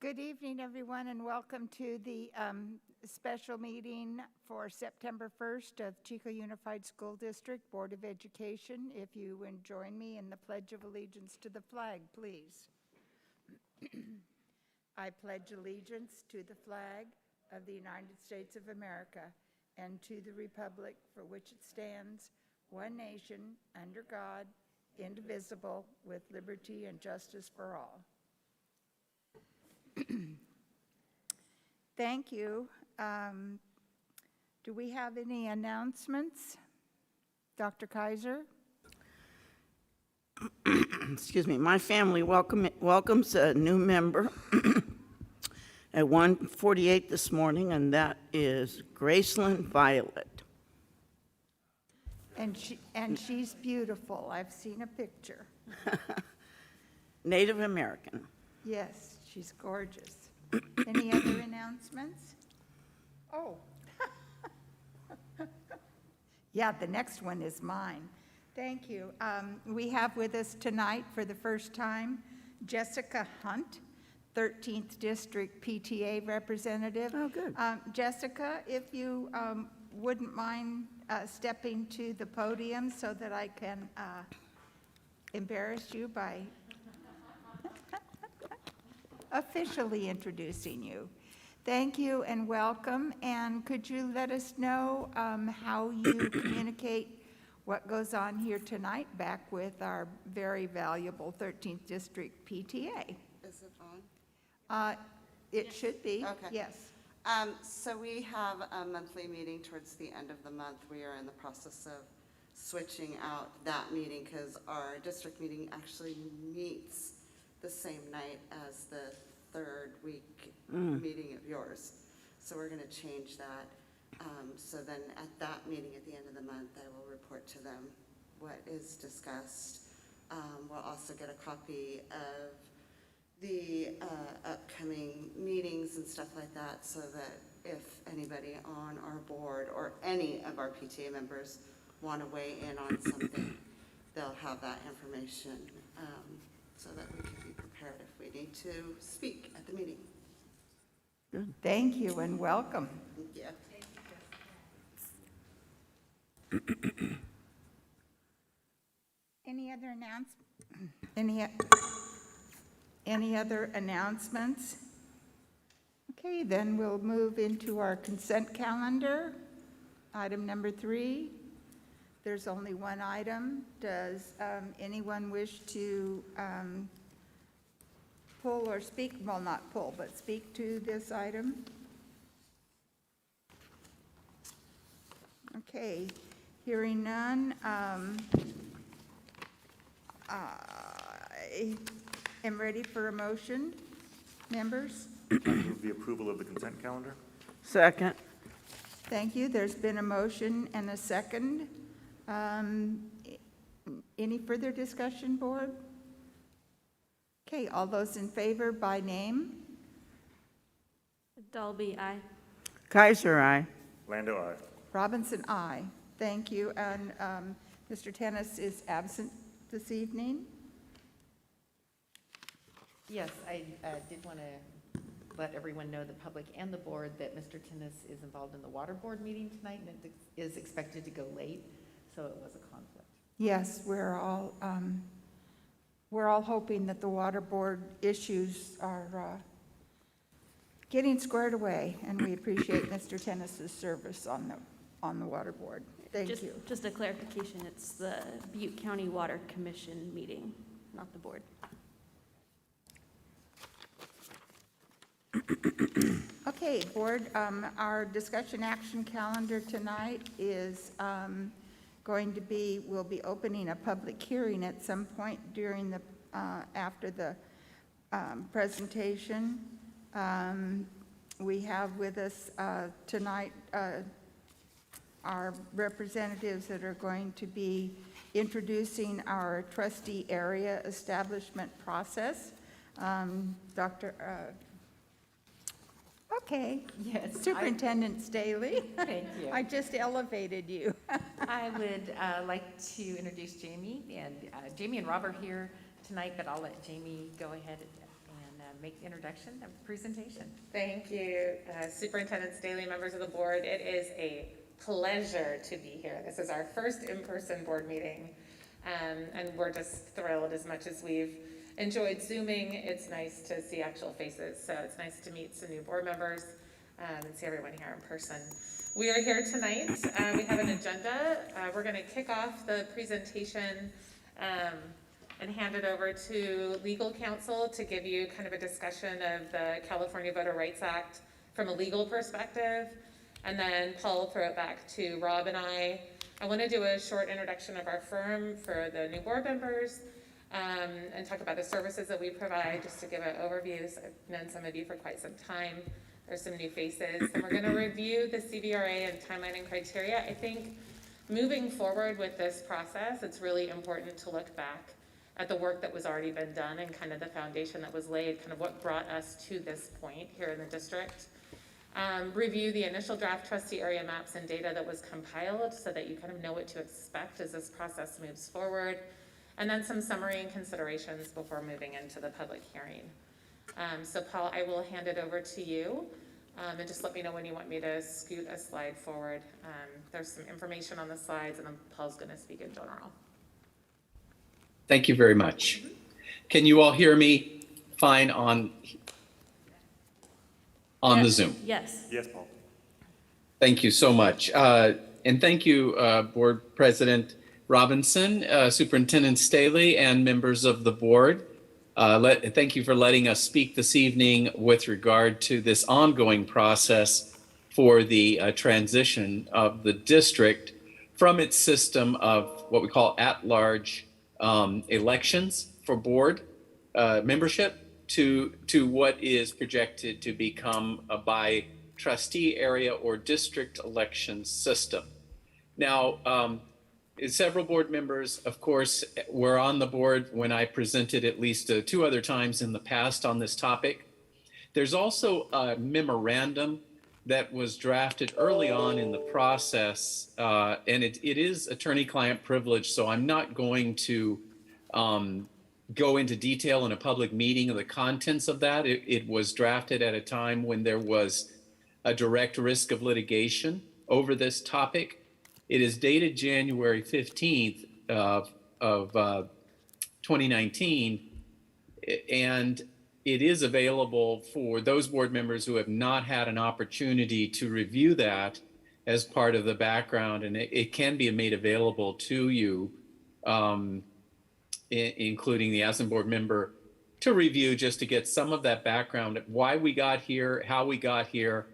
Good evening, everyone, and welcome to the special meeting for September 1st of Chico Unified School District Board of Education. If you would join me in the Pledge of Allegiance to the flag, please. I pledge allegiance to the flag of the United States of America and to the republic for which it stands, one nation, under God, indivisible, with liberty and justice for all. Thank you. Do we have any announcements? Dr. Kaiser? Excuse me. My family welcomes a new member at 1:48 this morning, and that is Graceland Violet. And she's beautiful. I've seen a picture. Native American. Yes, she's gorgeous. Any other announcements? Oh. Yeah, the next one is mine. Thank you. We have with us tonight for the first time Jessica Hunt, 13th District PTA Representative. Oh, good. Jessica, if you wouldn't mind stepping to the podium so that I can embarrass you by officially introducing you. Thank you and welcome. And could you let us know how you communicate what goes on here tonight back with our very valuable 13th District PTA? Is it on? It should be, Okay. yes. So we have a monthly meeting towards the end of the month. We are in the process of switching out that meeting because our district meeting actually meets the same night as the third week meeting of yours. So we're going to change that. So then at that meeting at the end of the month, I will report to them what is discussed. We'll also get a copy of the upcoming meetings and stuff like that so that if anybody on our board or any of our PTA members want to weigh in on something, they'll have that information so that we can be prepared if we need to speak at the meeting. Good. Thank you and welcome. Yeah. Any other announcements? Okay, then we'll move into our consent calendar. Item number 3. There's only one item. Does anyone wish to pull or speak? Well, not pull, but speak to this item? Okay, hearing none. I am ready for a motion. Members? I move the approval of the consent calendar. Second. Thank you. There's been a motion and a second. Any further discussion, board? Okay, all those in favor by name? Dalby, aye. Kaiser, aye. Lando, aye. Robinson, aye. Thank you. And Mr. Tennis is absent this evening. Yes, I did want to let everyone know, the public and the board, that Mr. Tennis is involved in the water board meeting tonight and it is expected to go late, so it was a conflict. Yes, we're all hoping that the water board issues are getting squared away, and we appreciate Mr. Tennis's service on the water board. Thank you. Just a clarification, it's the Butte County Water Commission meeting, not the board. Okay, board, our discussion action calendar tonight is going to be, we'll be opening a public hearing at some point during the, after the presentation. We have with us tonight our representatives that are going to be introducing our trustee area establishment process. Okay. Yes. Superintendent Staley. Thank you. I just elevated you. I would like to introduce Jamie, and Jamie and Rob are here tonight, but I'll let Jamie go ahead and make the introduction and presentation. Thank you, Superintendent Staley, members of the board. It is a pleasure to be here. This is our first in-person board meeting, and we're just thrilled. As much as we've enjoyed Zooming, it's nice to see actual faces. So it's nice to meet some new board members and see everyone here in person. We are here tonight. We have an agenda. We're going to kick off the presentation and hand it over to legal counsel to give you kind of a discussion of the California Voter Rights Act from a legal perspective. And then Paul will throw it back to Rob and I. I want to do a short introduction of our firm for the new board members and talk about the services that we provide, just to give an overview. So I've known some of you for quite some time. There's some new faces. And we're going to review the CVRA and timeline and criteria. I think moving forward with this process, it's really important to look back at the work that was already been done and kind of the foundation that was laid, kind of what brought us to this point here in the district. Review the initial draft trustee area maps and data that was compiled so that you kind of know what to expect as this process moves forward. And then some summary and considerations before moving into the public hearing. So Paul, I will hand it over to you. And just let me know when you want me to scoot a slide forward. There's some information on the slides, and then Paul's going to speak in general. Thank you very much. Can you all hear me fine on the Zoom? Yes. Yes, Paul. Thank you so much. And thank you, Board President Robinson, Superintendent Staley, and members of the board. Thank you for letting us speak this evening with regard to this ongoing process for the transition of the district from its system of what we call at-large elections for board membership to what is projected to become a by trustee area or district election system. Now, several board members, of course, were on the board when I presented at least 2 other times in the past on this topic. There's also a memorandum that was drafted early on in the process, and it is attorney-client privilege, so I'm not going to go into detail in a public meeting of the contents of that. It was drafted at a time when there was a direct risk of litigation over this topic. It is dated January 15th of 2019, and it is available for those board members who have not had an opportunity to review that as part of the background, and it can be made available to you, including the ASIN board member, to review just to get some of that background, why we got here, how we got here,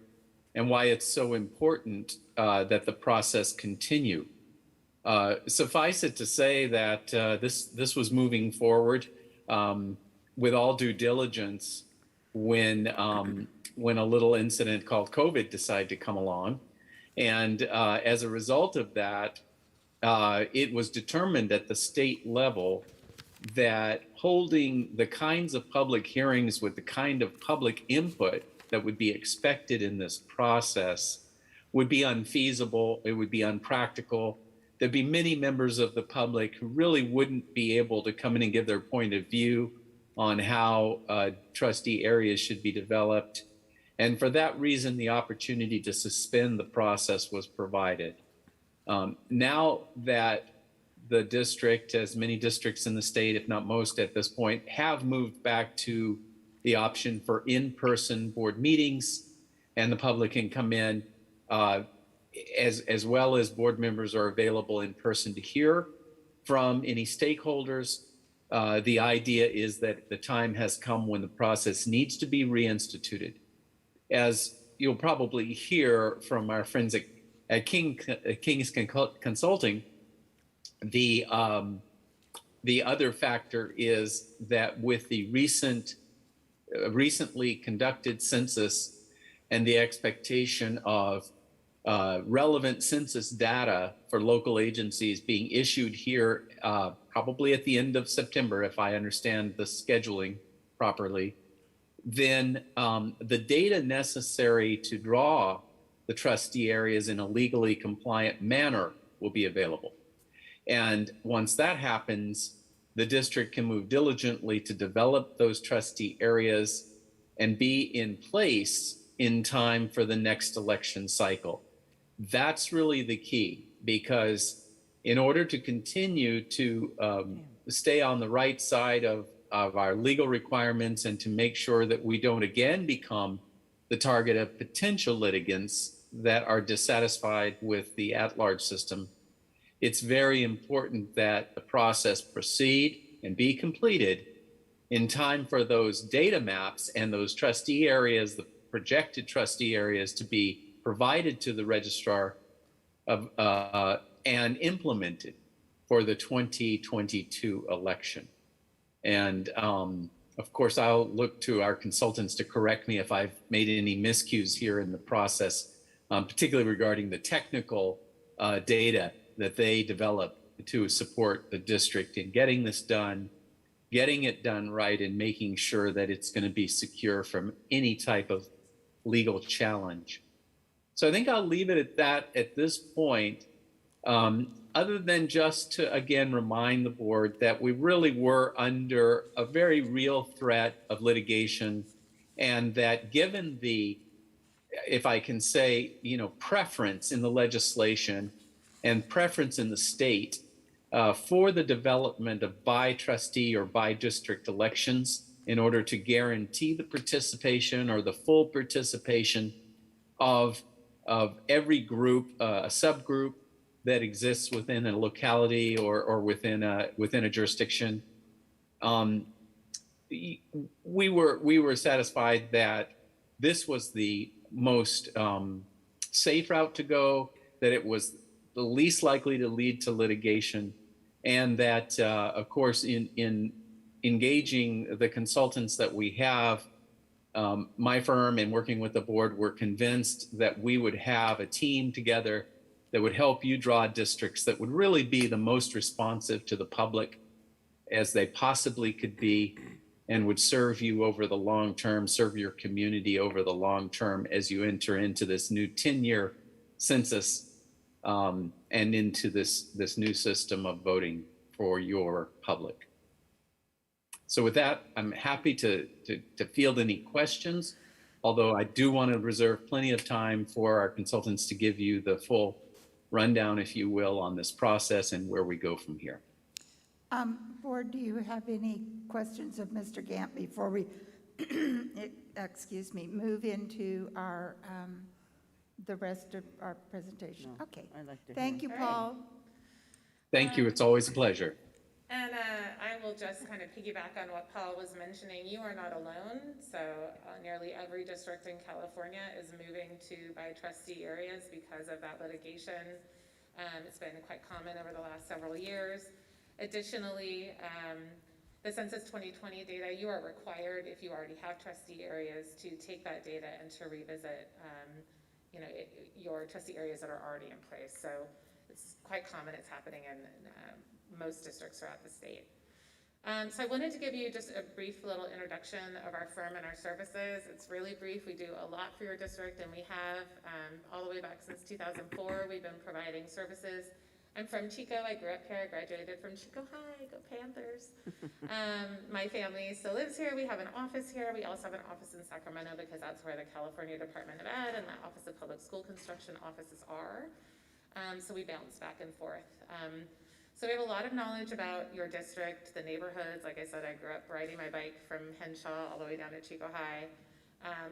and why it's so important that the process continue. Suffice it to say that this was moving forward with all due diligence when a little incident called COVID decided to come along. And as a result of that, it was determined at the state level that holding the kinds of public hearings with the kind of public input that would be expected in this process would be unfeasible, it would be unpractical. There'd be many members of the public who really wouldn't be able to come in and give their point of view on how trustee areas should be developed. And for that reason, the opportunity to suspend the process was provided. Now that the district, as many districts in the state, if not most at this point, have moved back to the option for in-person board meetings, and the public can come in as well as board members are available in person to hear from any stakeholders. The idea is that the time has come when the process needs to be reinstituted. As you'll probably hear from our friends at King's Consulting, the other factor is that with the recently conducted census and the expectation of relevant census data for local agencies being issued here probably at the end of September, if I understand the scheduling properly, then the data necessary to draw the trustee areas in a legally compliant manner will be available. And once that happens, the district can move diligently to develop those trustee areas and be in place in time for the next election cycle. That's really the key, because in order to continue to stay on the right side of our legal requirements and to make sure that we don't again become the target of potential litigants that are dissatisfied with the at-large system, it's very important that the process proceed and be completed in time for those data maps and those trustee areas, the projected trustee areas, to be provided to the registrar of, and implemented for the 2022 election. And of course, I'll look to our consultants to correct me if I've made any miscues here in the process, particularly regarding the technical data that they develop to support the district in getting this done, getting it done right, and making sure that it's going to be secure from any type of legal challenge. So I think I'll leave it at that at this point, other than just to again remind the board that we really were under a very real threat of litigation, and that given the, if I can say, preference in the legislation and preference in the state for the development of by trustee or by district elections in order to guarantee the participation or the full participation of every group, a subgroup that exists within a locality or within a jurisdiction. We were satisfied that this was the most safe route to go, that it was the least likely to lead to litigation, and that, of course, in engaging the consultants that we have, my firm and working with the board, we're convinced that we would have a team together that would help you draw districts that would really be the most responsive to the public as they possibly could be, and would serve you over the long term, serve your community over the long term as you enter into this new 10-year census and into this new system of voting for your public. So with that, I'm happy to field any questions, although I do want to reserve plenty of time for our consultants to give you the full rundown, if you will, on this process and where we go from here. Board, do you have any questions of Mr. Gant before we, excuse me, move into our, the rest of our presentation? No, Okay. I'd like to Thank hear. you, Paul. Thank you. It's always a pleasure. And I will just kind of piggyback on what Paul was mentioning. You are not alone. So nearly every district in California is moving to by trustee areas because of that litigation. It's been quite common over the last several years. Additionally, the Census 2020 data, you are required, if you already have trustee areas, to take that data and to revisit your trustee areas that are already in place. So it's quite common. It's happening in most districts throughout the state. So I wanted to give you just a brief little introduction of our firm and our services. It's really brief. We do a lot for your district, and we have all the way back since 2004, we've been providing services. I'm from Chico. I grew up here. I graduated from Chico High. Go Panthers. My family still lives here. We have an office here. We also have an office in Sacramento because that's where the California Department of Ed and the Office of Public School Construction offices are. So we bounce back and forth. So we have a lot of knowledge about your district, the neighborhoods. Like I said, I grew up riding my bike from Henshaw all the way down to Chico High.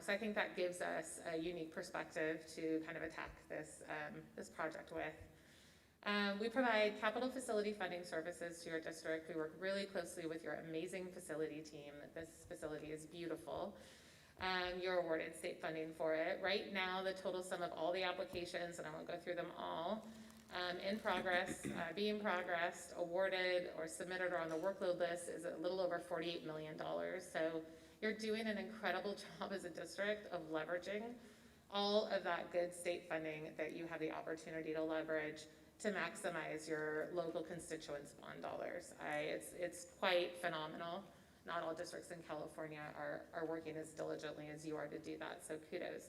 So I think that gives us a unique perspective to kind of attack this, this project with. We provide capital facility funding services to your district. We work really closely with your amazing facility team. This facility is beautiful. You're awarded state funding for it. Right now, the total sum of all the applications, and I won't go through them all, in progress, being progressed, awarded, or submitted or on the workload list is a little over $48 million. So you're doing an incredible job as a district of leveraging all of that good state funding that you have the opportunity to leverage to maximize your local constituents' bond dollars. It's quite phenomenal. Not all districts in California are working as diligently as you are to do that, so kudos.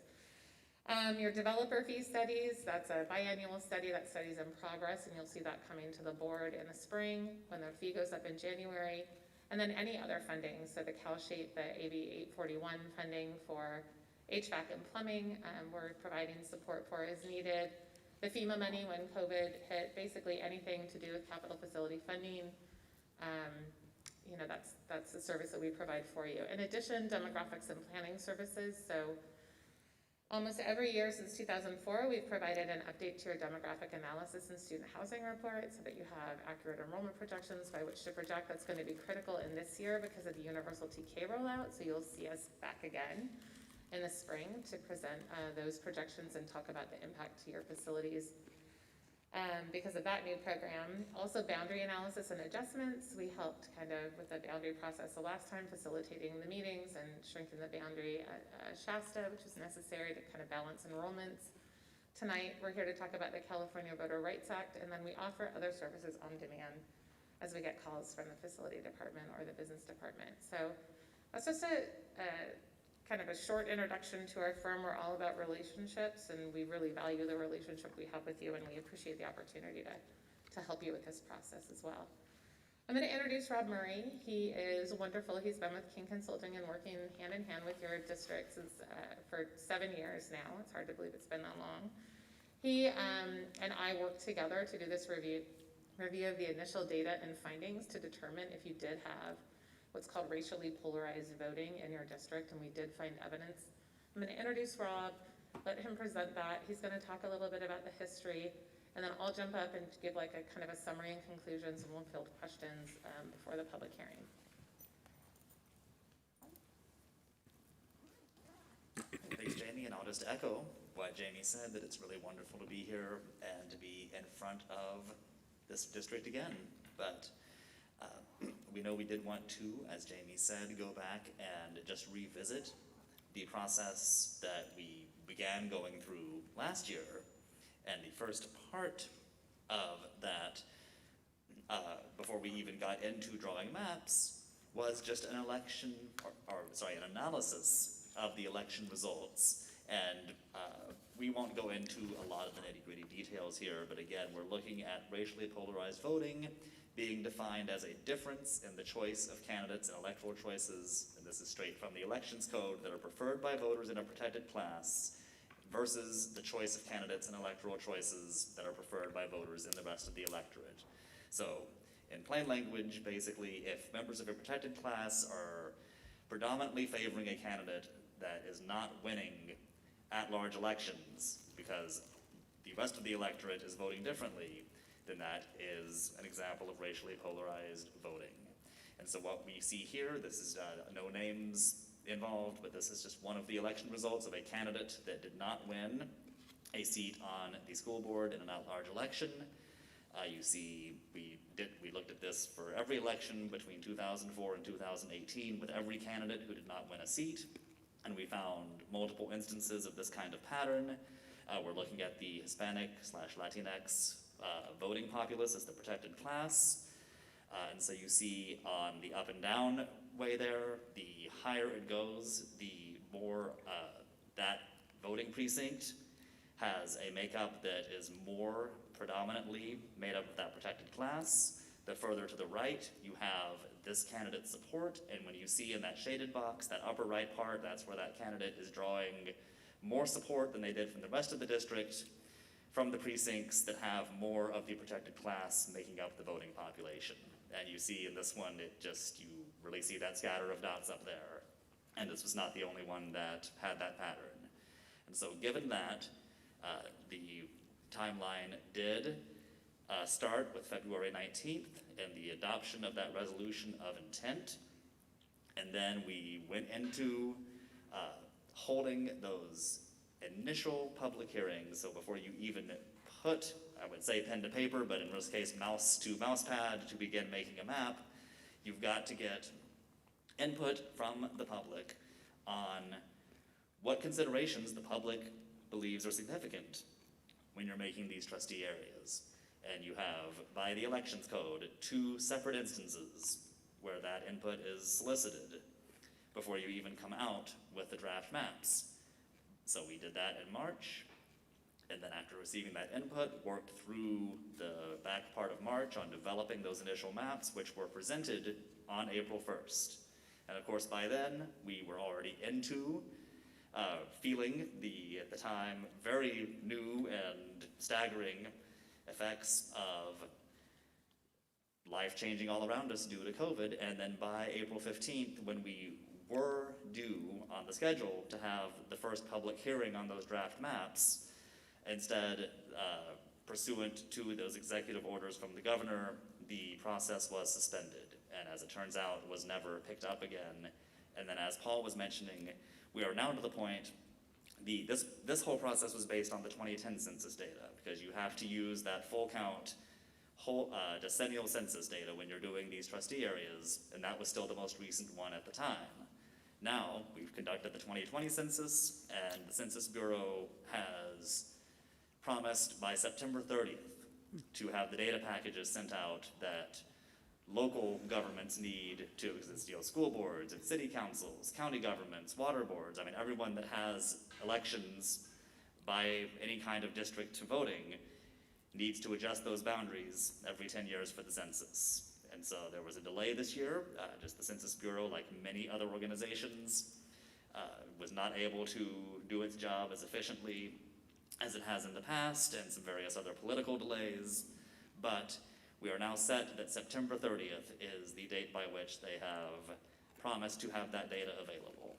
Your developer fee studies, that's a biannual study. That study's in progress, and you'll see that coming to the board in the spring when the fee goes up in January. And then any other funding, so the CalShape, the AB 841 funding for HVAC and plumbing, we're providing support for as needed. The FEMA money when COVID hit, basically anything to do with capital facility funding, you know, that's the service that we provide for you. In addition, demographics and planning services. So almost every year since 2004, we've provided an update to your demographic analysis and student housing report so that you have accurate enrollment projections by which to project. That's going to be critical in this year because of the universal TK rollout. So you'll see us back again in the spring to present those projections and talk about the impact to your facilities because of that new program. Also boundary analysis and adjustments. We helped kind of with the boundary process the last time, facilitating the meetings and shrinking the boundary at Shasta, which was necessary to kind of balance enrollments. Tonight, we're here to talk about the California Voter Rights Act, and then we offer other services on demand as we get calls from the facility department or the business department. So that's just a kind of a short introduction to our firm. We're all about relationships, and we really value the relationship we have with you, and we appreciate the opportunity to help you with this process as well. I'm going to introduce Rob Murray. He is wonderful. He's been with King Consulting and working hand in hand with your districts for 7 years now. It's hard to believe it's been that long. He and I worked together to do this review of the initial data and findings to determine if you did have what's called racially polarized voting in your district, and we did find evidence. I'm going to introduce Rob, let him present that. He's going to talk a little bit about the history, and then I'll jump up and give like a kind of a summary and conclusions, and we'll field questions before the public hearing. Thanks, Jamie, and I'll just echo what Jamie said, that it's really wonderful to be here and to be in front of this district again. But we know we did want to, as Jamie said, go back and just revisit the process that we began going through last year. And the first part of that, before we even got into drawing maps, was just an an analysis of the election results. And we won't go into a lot of the nitty-gritty details here, but again, we're looking at racially polarized voting being defined as a difference in the choice of candidates and electoral choices, and this is straight from the elections code, that are preferred by voters in a protected class versus the choice of candidates and electoral choices that are preferred by voters in the rest of the electorate. So in plain language, basically, if members of a protected class are predominantly favoring a candidate that is not winning at-large elections because the rest of the electorate is voting differently, then that is an example of racially polarized voting. And so what we see here, this is no names involved, but this is just one of the election results of a candidate that did not win a seat on the school board in an at-large election. You see, we looked at this for every election between 2004 and 2018 with every candidate who did not win a seat, and we found multiple instances of this kind of pattern. We're looking at the Hispanic/Latinx voting populace as the protected class. And so you see on the up and down way there, the higher it goes, the more that voting precinct has a makeup that is more predominantly made up of that protected class. The further to the right, you have this candidate's support, and when you see in that shaded box, that upper right part, that's where that candidate is drawing more support than they did from the rest of the district, from the precincts that have more of the protected class making up the voting population. And you see in this one, you really see that scatter of dots up there. And this was not the only one that had that pattern. And so given that, the timeline did start with February 19th and the adoption of that resolution of intent. And then we went into holding those initial public hearings. So before you even put, I would say pen to paper, but in this case mouse to mouse pad to begin making a map, you've got to get input from the public on what considerations the public believes are significant when you're making these trustee areas. And you have, by the elections code, 2 separate instances where that input is solicited before you even come out with the draft maps. So we did that in March, and then after receiving that input, worked through the back part of March on developing those initial maps, which were presented on April 1st. And of course, by then, we were already into feeling the, at the time, very new and staggering effects of life changing all around us due to COVID. And then by April 15th, when we were due on the schedule to have the first public hearing on those draft maps, instead, pursuant to those executive orders from the governor, the process was suspended. And as it turns out, was never picked up again. And then as Paul was mentioning, we are now to the point, this whole process was based on the 2010 census data, because you have to use that full count, decennial census data when you're doing these trustee areas, and that was still the most recent one at the time. Now, we've conducted the 2020 census, and the Census Bureau has promised by September 30th to have the data packages sent out that local governments need to exist, school boards and city councils, county governments, water boards. I mean, everyone that has elections by any kind of district voting needs to adjust those boundaries every 10 years for the census. And so there was a delay this year. Just the Census Bureau, like many other organizations, was not able to do its job as efficiently as it has in the past, and some various other political delays. But we are now set that September 30th is the date by which they have promised to have that data available.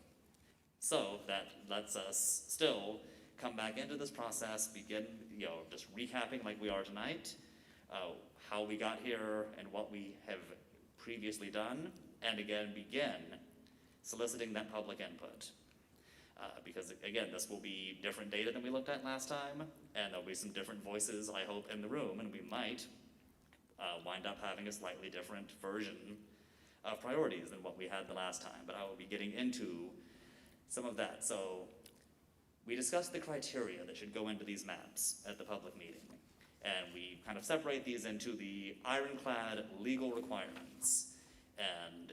So that lets us still come back into this process, begin, just recapping like we are tonight, how we got here and what we have previously done, and again, begin soliciting that public input. Because again, this will be different data than we looked at last time, and there'll be some different voices, I hope, in the room, and we might wind up having a slightly different version of priorities than what we had the last time, but I will be getting into some of that. So we discussed the criteria that should go into these maps at the public meeting, and we kind of separate these into the ironclad legal requirements. And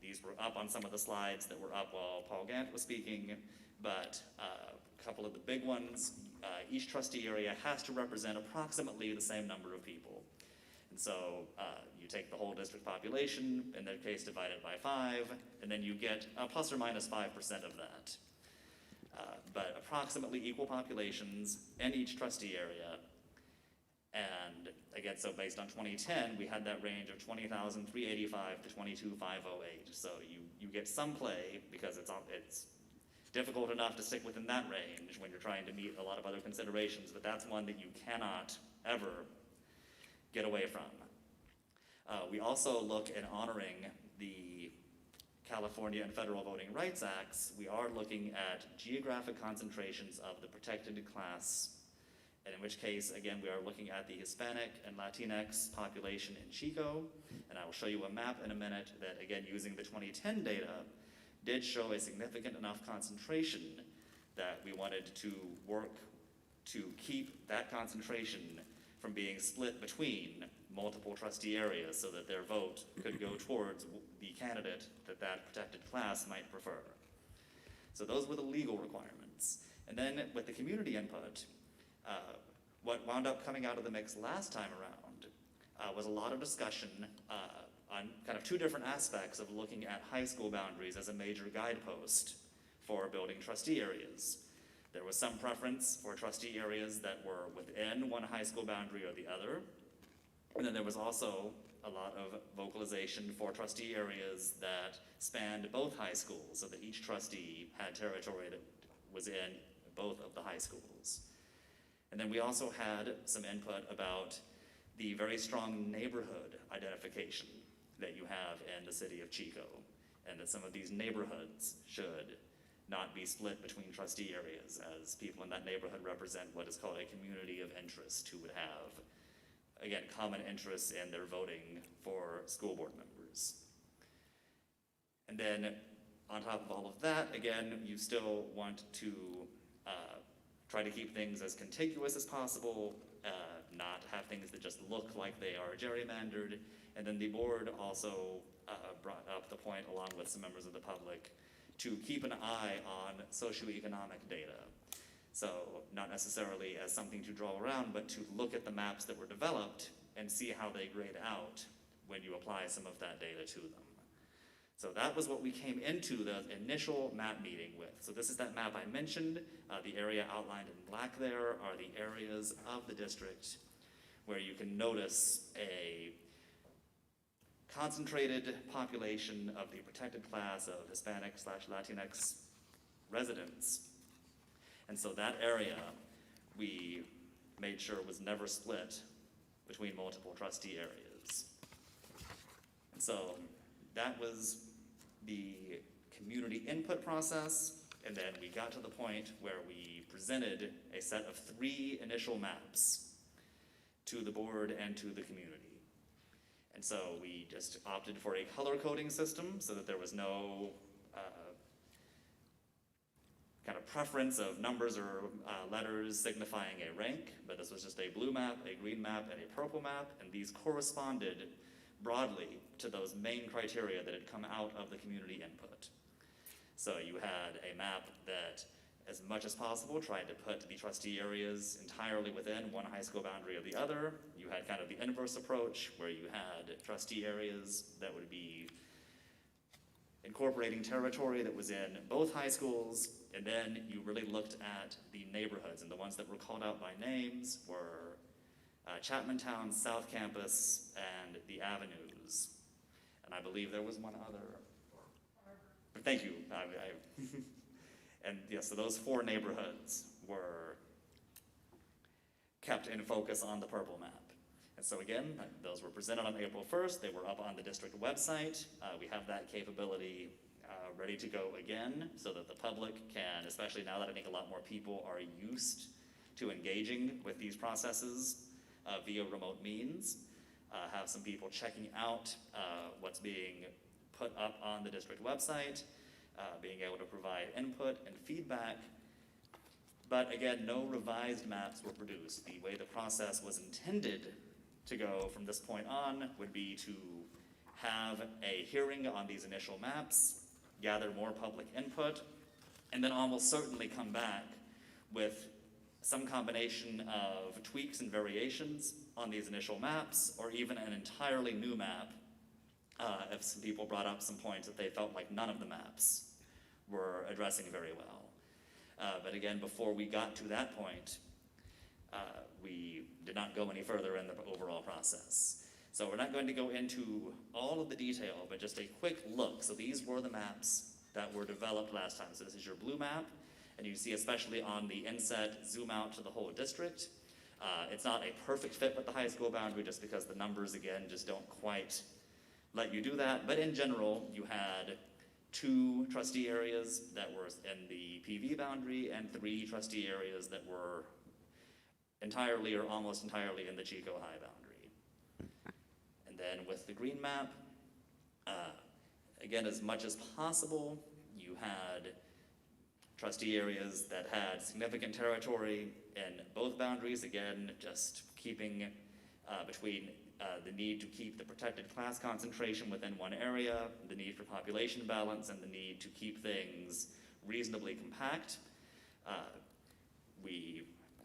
these were up on some of the slides that were up while Paul Gant was speaking, but a couple of the big ones, each trustee area has to represent approximately the same number of people. And so you take the whole district population, in their case divided by 5, and then you get plus or minus 5% of that. But approximately equal populations in each trustee area. And again, so based on 2010, we had that range of 20,385 to 22,508. So you get some play, because it's difficult enough to stick within that range when you're trying to meet a lot of other considerations, but that's one that you cannot ever get away from. We also look at honoring the California and Federal Voting Rights Acts. We are looking at geographic concentrations of the protected class, and in which case, again, we are looking at the Hispanic and Latinx population in Chico, and I will show you a map in a minute that, again, using the 2010 data, did show a significant enough concentration that we wanted to work to keep that concentration from being split between multiple trustee areas so that their vote could go towards the candidate that that protected class might prefer. So those were the legal requirements. And then with the community input, what wound up coming out of the mix last time around was a lot of discussion on kind of two different aspects of looking at high school boundaries as a major guidepost for building trustee areas. There was some preference for trustee areas that were within one high school boundary or the other. And then there was also a lot of vocalization for trustee areas that spanned both high schools, so that each trustee had territory that was in both of the high schools. And then we also had some input about the very strong neighborhood identification that you have in the city of Chico, and that some of these neighborhoods should not be split between trustee areas, as people in that neighborhood represent what is called a community of interest, who would have, again, common interests in their voting for school board members. And then on top of all of that, again, you still want to try to keep things as contiguous as possible, not have things that just look like they are gerrymandered. And then the board also brought up the point, along with some members of the public, to keep an eye on socioeconomic data. So not necessarily as something to draw around, but to look at the maps that were developed and see how they grade out when you apply some of that data to them. So that was what we came into the initial map meeting with. So this is that map I mentioned. The area outlined in black there are the areas of the district where you can notice a concentrated population of the protected class of Hispanic/Latinx residents. And so that area we made sure was never split between multiple trustee areas. And so that was the community input process, and then we got to the point where we presented a set of 3 initial maps to the board and to the community. And so we just opted for a color coding system so that there was no kind of preference of numbers or letters signifying a rank, but this was just a blue map, a green map, and a purple map, and these corresponded broadly to those main criteria that had come out of the community input. So you had a map that, as much as possible, tried to put the trustee areas entirely within one high school boundary or the other. You had kind of the inverse approach, where you had trustee areas that would be incorporating territory that was in both high schools, and then you really looked at the neighborhoods, and the ones that were called out by names were Chapmantown, South Campus, and the Avenues. And I believe there was one other. Thank you. And yes, so those 4 neighborhoods were kept in focus on the purple map. And so again, those were presented on April 1st. They were up on the district website. We have that capability ready to go again so that the public can, especially now that I think a lot more people are used to engaging with these processes via remote means, have some people checking out what's being put up on the district website, being able to provide input and feedback. But again, no revised maps were produced. The way the process was intended to go from this point on would be to have a hearing on these initial maps, gather more public input, and then almost certainly come back with some combination of tweaks and variations on these initial maps, or even an entirely new map if some people brought up some points that they felt like none of the maps were addressing very well. But again, before we got to that point, we did not go any further in the overall process. So we're not going to go into all of the detail, but just a quick look. So these were the maps that were developed last time. So this is your blue map, and you see especially on the inset, zoom out to the whole district. It's not a perfect fit with the high school boundary just because the numbers, again, just don't quite let you do that. But in general, you had 2 trustee areas that were in the PV boundary and 3 trustee areas that were entirely or almost entirely in the Chico High boundary. And then with the green map, again, as much as possible, you had trustee areas that had significant territory in both boundaries, again, just keeping between the need to keep the protected class concentration within one area, the need for population balance, and the need to keep things reasonably compact. We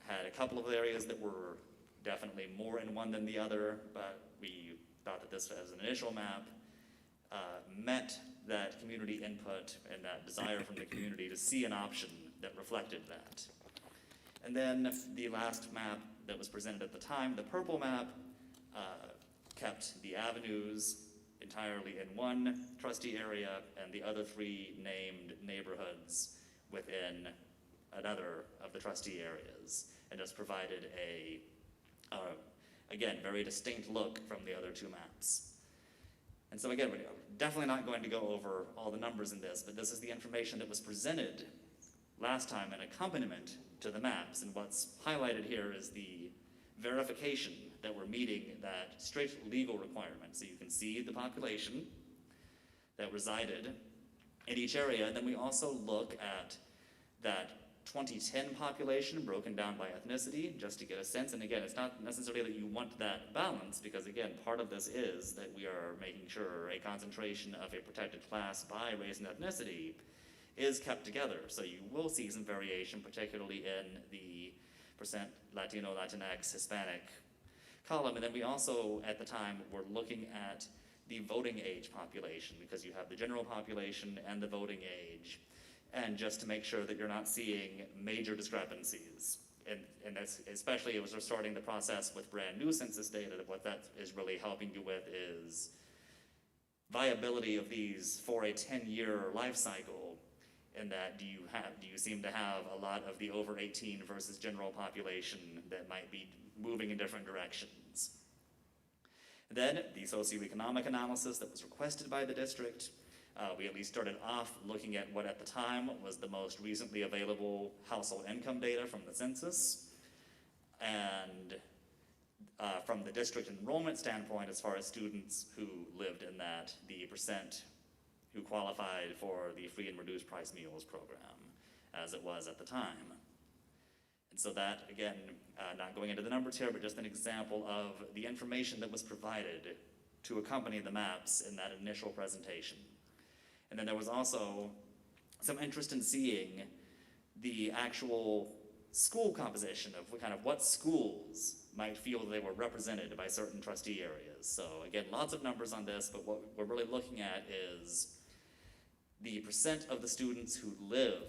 had a couple of areas that were definitely more in one than the other, but we thought that this as an initial map met that community input and that desire from the community to see an option that reflected that. And then the last map that was presented at the time, the purple map, kept the avenues entirely in one trustee area and the other 3 named neighborhoods within another of the trustee areas, and just provided a, again, very distinct look from the other 2 maps. And so again, we're definitely not going to go over all the numbers in this, but this is the information that was presented last time in accompaniment to the maps. And what's highlighted here is the verification that we're meeting that strict legal requirement. So you can see the population that resided in each area, and then we also look at that 2010 population broken down by ethnicity, just to get a sense. And again, it's not necessarily that you want that balance, because again, part of this is that we are making sure a concentration of a protected class by race and ethnicity is kept together. So you will see some variation, particularly in the percent Latino, Latinx, Hispanic column. And then we also, at the time, were looking at the voting age population, because you have the general population and the voting age, and just to make sure that you're not seeing major discrepancies. And that's, especially as we're starting the process with brand new census data, what that is really helping you with is viability of these for a 10-year life cycle, in that do you seem to have a lot of the over 18 versus general population that might be moving in different directions. Then the socioeconomic analysis that was requested by the district. We at least started off looking at what at the time was the most recently available household income data from the census. And from the district enrollment standpoint, as far as students who lived in that, the percent who qualified for the free and reduced price meals program, as it was at the time. And so that, again, not going into the numbers here, but just an example of the information that was provided to accompany the maps in that initial presentation. And then there was also some interest in seeing the actual school composition of kind of what schools might feel they were represented by certain trustee areas. So again, lots of numbers on this, but what we're really looking at is the percent of the students who live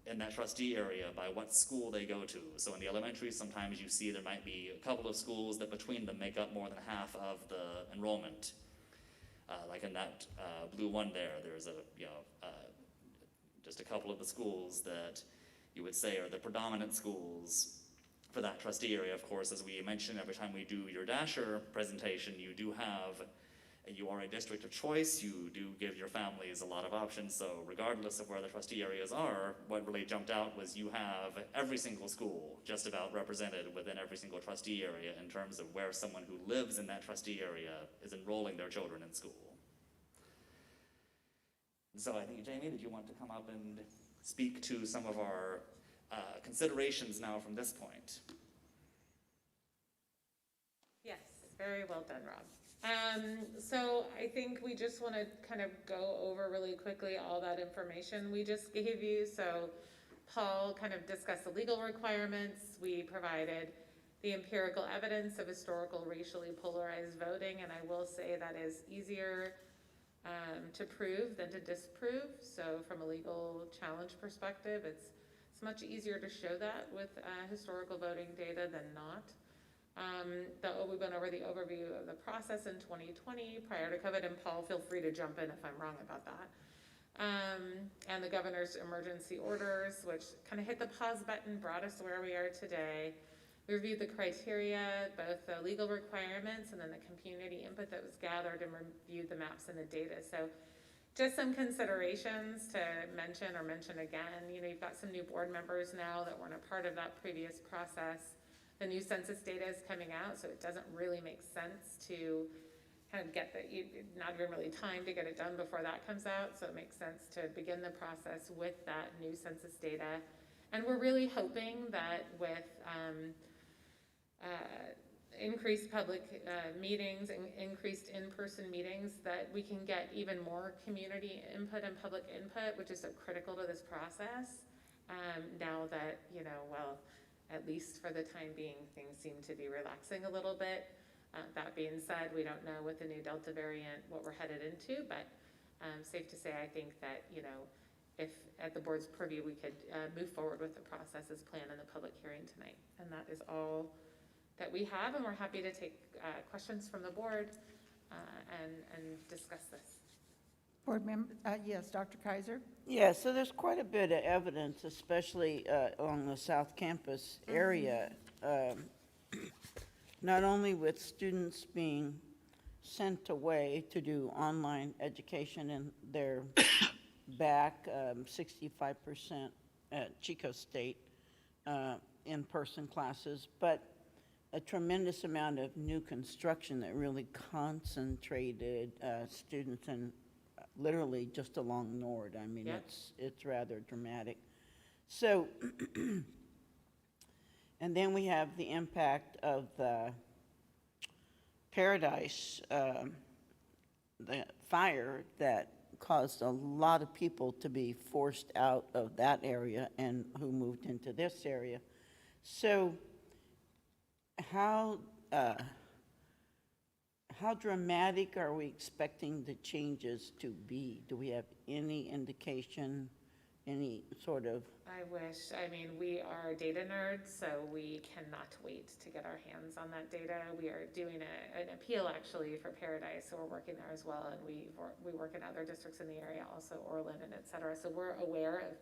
in that trustee area by what school they go to. So in the elementary, sometimes you see there might be a couple of schools that between them make up more than half of the enrollment. Like in that blue one there, there's just a couple of the schools that you would say are the predominant schools for that trustee area. Of course, as we mentioned, every time we do your Dasher presentation, you are a district of choice. You do give your families a lot of options. So regardless of where the trustee areas are, what really jumped out was you have every single school just about represented within every single trustee area in terms of where someone who lives in that trustee area is enrolling their children in school. So I think, Jamie, did you want to come up and speak to some of our considerations now from this point? Yes, very well done, Rob. So I think we just want to kind of go over really quickly all that information we just gave you. So Paul kind of discussed the legal requirements. We provided the empirical evidence of historical racially polarized voting, and I will say that is easier to prove than to disprove. So from a legal challenge perspective, it's much easier to show that with historical voting data than not. We went over the overview of the process in 2020 prior to COVID, and Paul, feel free to jump in if I'm wrong about that. And the governor's emergency orders, which kind of hit the pause button, brought us where we are today. We reviewed the criteria, both the legal requirements and then the community input that was gathered, and reviewed the maps and the data. So just some considerations to mention again. You've got some new board members now that weren't a part of that previous process. The new census data is coming out, so it doesn't really make sense to kind of get not even really time to get it done before that comes out. So it makes sense to begin the process with that new census data. And we're really hoping that with increased public meetings and increased in-person meetings, that we can get even more community input and public input, which is so critical to this process. Now that, at least for the time being, things seem to be relaxing a little bit. That being said, we don't know with the new Delta variant what we're headed into, but safe to say, I think that, if at the board's purview, we could move forward with the process as planned in the public hearing tonight. And that is all that we have, and we're happy to take questions from the board and discuss this. Board member, yes, Dr. Kaiser? Yeah, so there's quite a bit of evidence, especially along the South Campus area, not only with students being sent away to do online education, and they're back 65% at Chico State in-person classes, but a tremendous amount of new construction that really concentrated students in literally just along Nord. I mean, Yep. it's rather dramatic. So, and then we have the impact of the Paradise, the fire that caused a lot of people to be forced out of that area and who moved into this area. So how how dramatic are we expecting the changes to be? Do we have any indication, any sort of? I wish, I mean, we are data nerds, so we cannot wait to get our hands on that data. We are doing an appeal actually for Paradise, so we're working there as well, and we work in other districts in the area, also Orland and et cetera. So we're aware of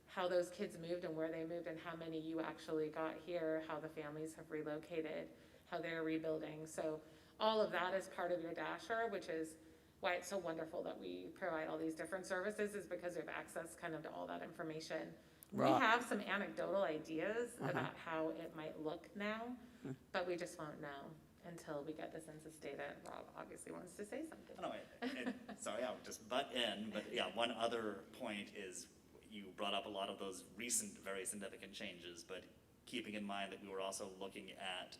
how those kids moved and where they moved and how many you actually got here, how the families have relocated, how they're rebuilding. So all of that is part of your dasher, which is why it's so wonderful that we provide all these different services, is because we have access kind of to all that information. Right. We have some anecdotal ideas about how it might look now, but we just won't know until we get the census data. Rob obviously wants to say something. Oh, no, sorry, I'll just butt in, but yeah, one other point is you brought up a lot of those recent, very significant changes, but keeping in mind that we were also looking at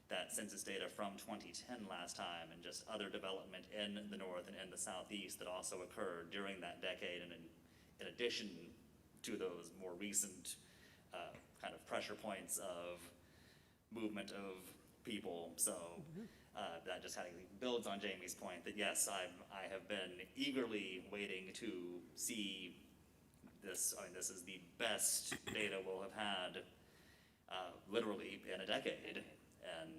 that census data from 2010 last time, and just other development in the north and in the southeast that also occurred during that decade, and in addition to those more recent kind of pressure points of movement of people. So that just builds on Jamie's point that yes, I have been eagerly waiting to see this. I mean, this is the best data we'll have had literally in a decade, and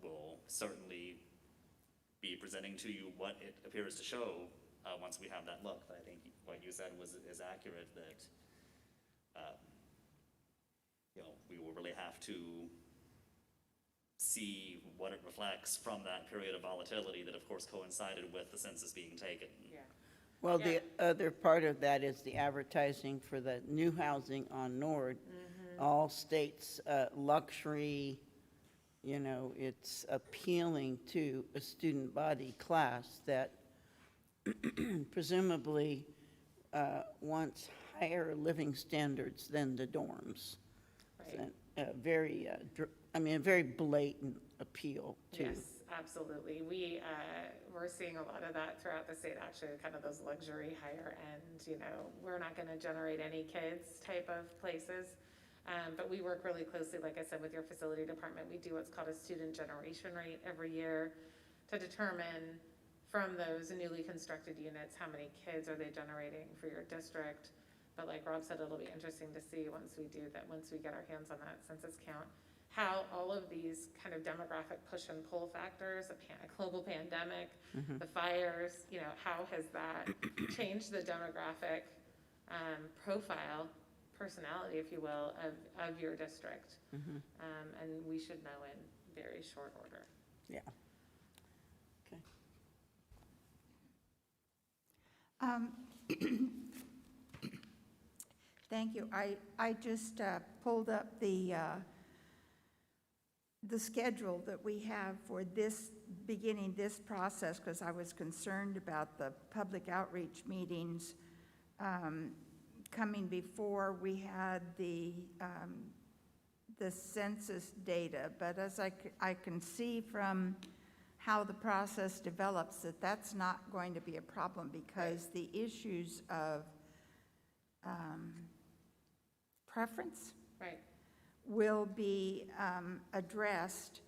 we'll certainly be presenting to you what it appears to show once we have that look. But I think what you said is accurate, that we will really have to see what it reflects from that period of volatility that of course coincided with the census being taken. Yeah. Well, the other part of that is the advertising for the new housing on Nord. All states luxury, it's appealing to a student body class that presumably wants higher living standards than the dorms. Right. So, a very blatant appeal to. Yes, absolutely. We're seeing a lot of that throughout the state, actually, kind of those luxury, higher end, we're not going to generate any kids type of places. But we work really closely, like I said, with your facility department. We do what's called a student generation rate every year to determine from those newly constructed units, how many kids are they generating for your district. But like Rob said, it'll be interesting to see once we do that, once we get our hands on that census count, how all of these kind of demographic push and pull factors, a global pandemic, the fires, how has that changed the demographic profile, personality, if you will, of your district. And we should know in very short order. Yeah. Okay. Thank you. I just pulled up the schedule that we have for beginning this process, because I was concerned about the public outreach meetings coming before we had the census data. But as I can see from how the process develops, that's not going to be a problem, because the issues of preference Right. will be addressed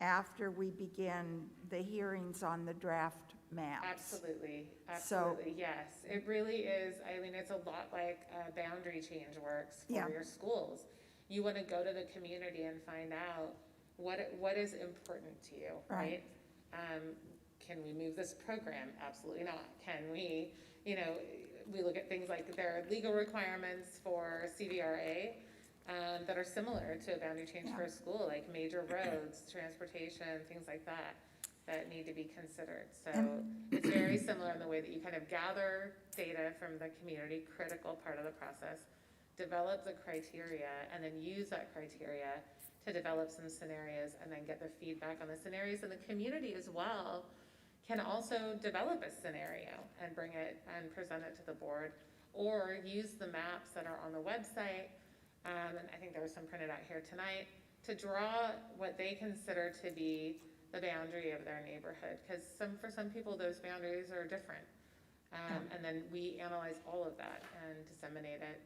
after we begin the hearings on the draft maps. Absolutely, So- absolutely, yes. It really is, it's a lot like boundary change works for Yeah. your schools. You want to go to the community and find out what is important to you, right? Can we move this program? Absolutely not. Can we, we look at things like there are legal requirements for CVRA that are similar to a boundary change for a school, like major roads, transportation, things like that need to be considered. So it's very similar in the way that you kind of gather data from the community, critical part of the process, develop the criteria, and then use that criteria to develop some scenarios, and then get the feedback on the scenarios. And the community as well can also develop a scenario and bring it and present it to the board, or use the maps that are on the website, and I think there was some printed out here tonight, to draw what they consider to be the boundary of their neighborhood, because for some people those boundaries are different. And then we analyze all of that and disseminate it,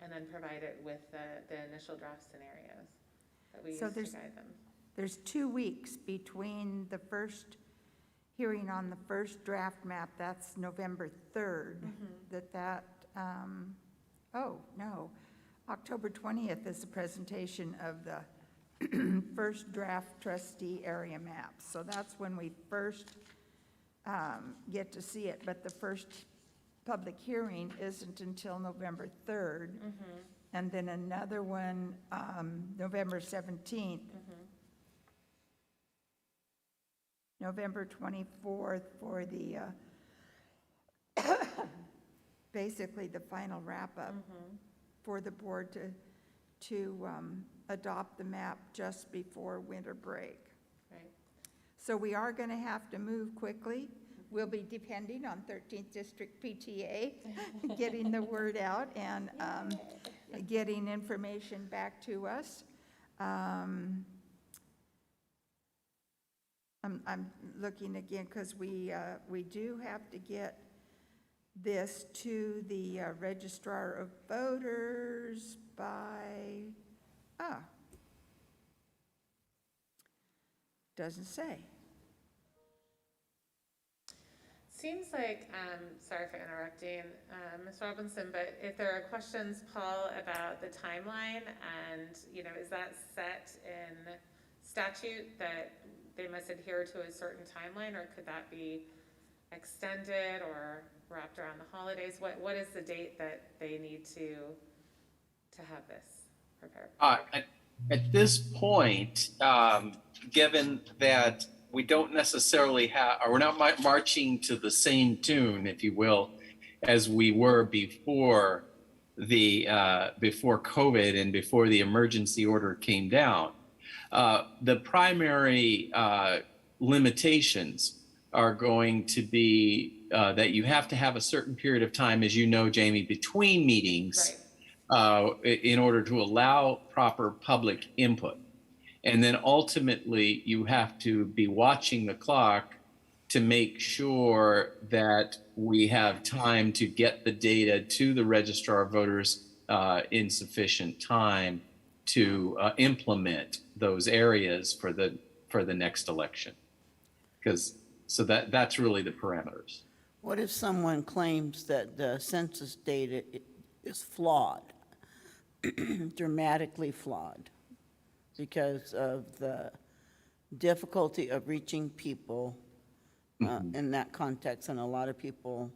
and then provide it with the initial draft scenarios that we use So to there's- guide them. there's 2 weeks between the first hearing on the first draft map, that's November 3rd, oh, no, October 20th is the presentation of the first draft trustee area map. So that's when we first get to see it, but the first public hearing isn't until November 3rd. And then another one, November 17th. November 24th for the, basically the final wrap-up for the board to adopt the map just before winter break. Right. So we are going to have to move quickly. We'll be depending on 13th District PTA, getting the word out and getting information back to us. I'm looking again because we do have to get this to the registrar of voters by, doesn't say. Seems like, sorry for interrupting, Ms. Robinson, but if there are questions, Paul, about the timeline and, is that set in statute that they must adhere to a certain timeline, or could that be extended or wrapped around the holidays? What is the date that they need to have this prepared? At this point, given that we don't necessarily have, or we're not marching to the same tune, if you will, as we were before before COVID and before the emergency order came down. The primary limitations are going to be that you have to have a certain period of time, as you know, Jamie, between meetings in order to allow proper public input. And then ultimately, you have to be watching the clock to make sure that we have time to get the data to the registrar of voters in sufficient time to implement those areas for the next election. That's really the parameters. What if someone claims that the census data is flawed, dramatically flawed, because of the difficulty of reaching people in that context, and a lot of people,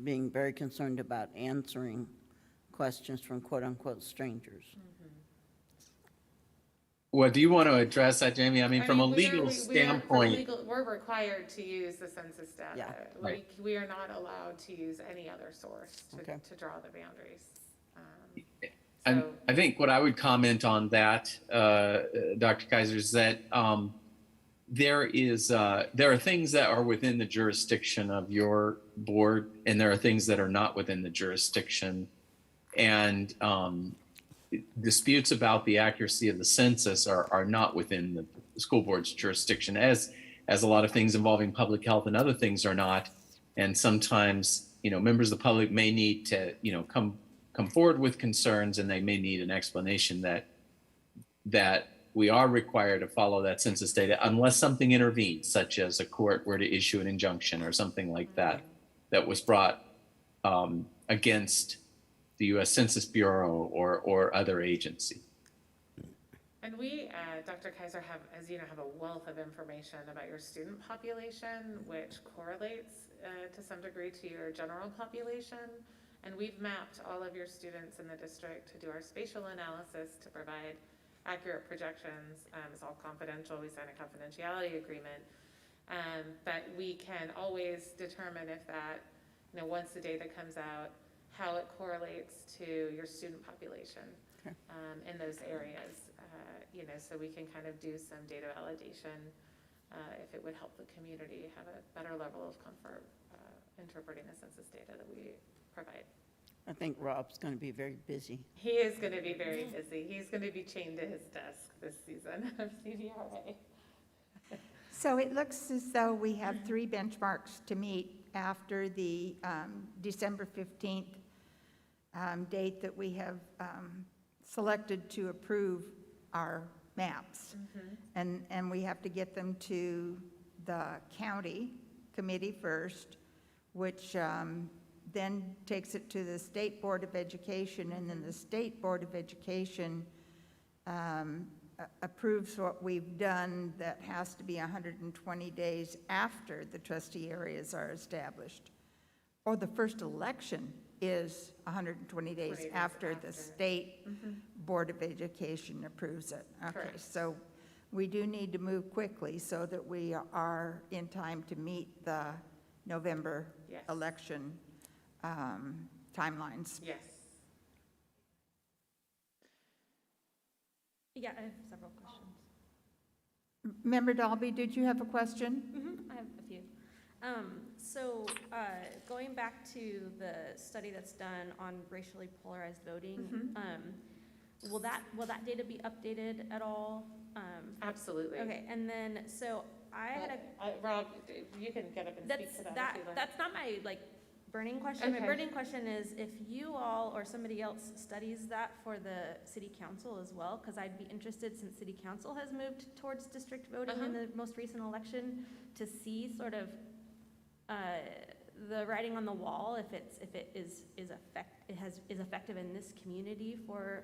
being very concerned about answering questions from quote-unquote strangers? Well, do you want to address that, Jamie? I mean, from a legal standpoint. We're required to use the census data. Yeah. Right. We are not allowed to use any other source Okay. to draw the boundaries. I think what I would comment on that, Dr. Kaiser, is that there are things that are within the jurisdiction of your board, and there are things that are not within the jurisdiction. And disputes about the accuracy of the census are not within the school board's jurisdiction, as a lot of things involving public health and other things are not. And sometimes, members of the public may need to, come forward with concerns, and they may need an explanation that we are required to follow that census data unless something intervenes, such as a court were to issue an injunction or something like that was brought against the U.S. Census Bureau or other agency. And we, Dr. Kaiser, as you know, have a wealth of information about your student population, which correlates to some degree to your general population. And we've mapped all of your students in the district to do our spatial analysis to provide accurate projections. It's all confidential. We sign a confidentiality agreement. But we can always determine if that, once the data comes out, how it correlates to your student population in those areas. So we can kind of do some data validation if it would help the community have a better level of comfort interpreting the census data that we provide. I think Rob's going to be very busy. He is going to be very busy. He's going to be chained to his desk this season of CVRA. So it looks as though we have 3 benchmarks to meet after the December 15th date that we have selected to approve our maps. And we have to get them to the county committee first, which then takes it to the State Board of Education, and then the State Board of Education approves what we've done. That has to be 120 days after the trustee areas are established. Or the first election is 120 days 20 days after the after. State Board of Education approves it. Okay, Correct. so we do need to move quickly so that we are in time to meet the November Yes. election timelines. Yes. Yeah, I have several questions. Member Dalby, did you have a question? I have a few. So, going back to the study that's done on racially polarized voting, will that data be updated at all? Absolutely. Okay, and then, so I had a, Rob, you can get up and speak to that if you'd like. that's not my, like, burning question. My Okay. burning question is if you all or somebody else studies that for the city council as well, because I'd be interested, since city council has moved towards district voting in the most recent election, to see sort of the writing on the wall, if it is effective in this community for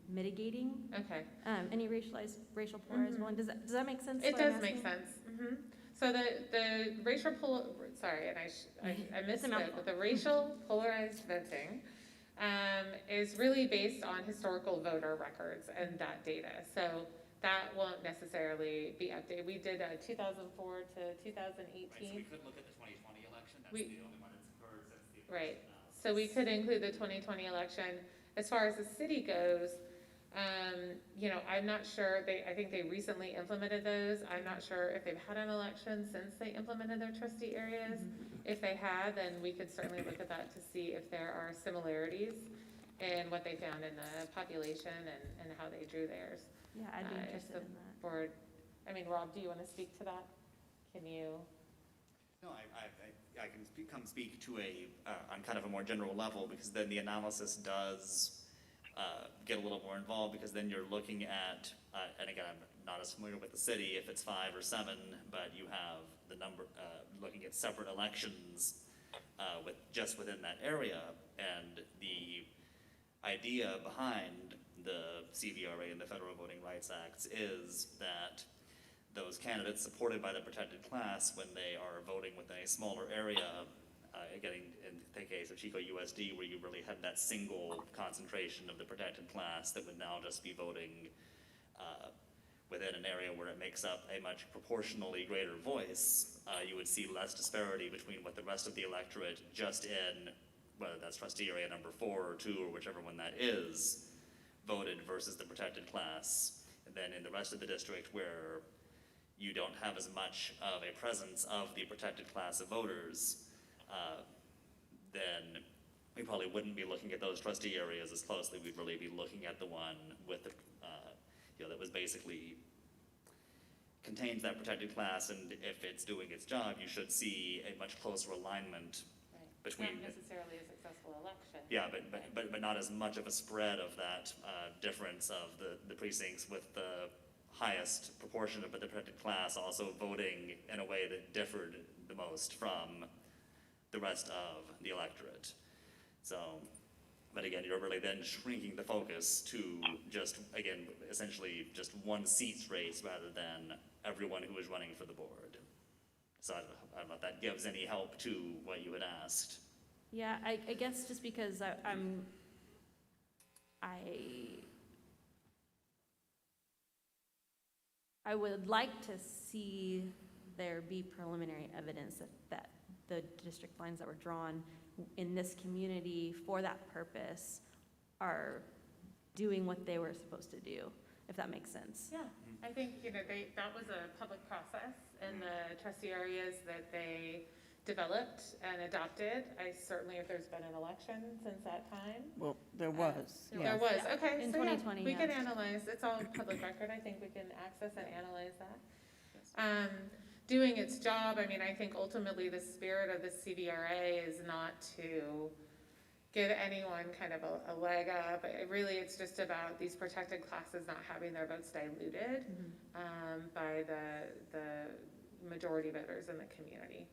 mitigating Okay. any racial polarized voting. Does that make sense? It what I'm does make asking? sense. So the racial sorry, and I misspoke, mouthful. but the racial polarized voting is really based on historical voter records and that data. So that won't necessarily be updated. We did 2004 to 2018. could look at the 2020 election, We- the only one that's occurred since the. Right, so we could include the 2020 election. As far as the city goes, I'm not sure, I think they recently implemented those. I'm not sure if they've had an election since they implemented their trustee areas. If they had, then we could certainly look at that to see if there are similarities in what they found in the population and how they drew theirs. Yeah, I'd be If interested the in that. board, Rob, do you want to speak to that? Can you? No, I can speak to on kind of a more general level, because then the analysis does get a little more involved, because then you're looking at, and again, I'm not as familiar with the city, if it's 5 or 7, but you have the number, looking at separate elections within that area, and the idea behind the CVRA and the Federal Voting Rights Acts is that those candidates supported by the protected class, when they are voting within a smaller area, getting in the case of Chico USD, where you really had that single concentration of the protected class that would now just be voting within an area where it makes up a much proportionally greater voice, you would see less disparity between what the rest of the electorate just in, whether that's trustee area number 4 or 2 or whichever one that is, voted versus the protected class. And then in the rest of the district, where you don't have as much of a presence of the protected class of voters, then we probably wouldn't be looking at those trustee areas as closely. We'd really be looking at the one with the, that was basically contains that protected class, and if it's doing its job, you should see a much closer alignment between. Not necessarily a successful election. Yeah, but not as much of a spread of that difference of the precincts with the highest proportion of the protected class also voting in a way that differed the most from the rest of the electorate. So, but again, you're really then shrinking the focus to just, again, essentially just one seats race rather than everyone who is running for the board. So I don't know if that gives any help to what you had asked. Yeah, I guess just because I would like to see there be preliminary evidence that the district lines that were drawn in this community for that purpose are doing what they were supposed to do, if that makes sense. Yeah, I think, that was a public process in the trustee areas that they developed and adopted. If there's been an election since that time. Well, there was, There yes. was, okay. In so 2020, We can yes. analyze, it's all public record, I think we can access and analyze that. Doing its job, I think ultimately the spirit of the CVRA is not to give anyone kind of a leg up. Really, it's just about these protected classes not having their votes diluted by the majority voters in the community.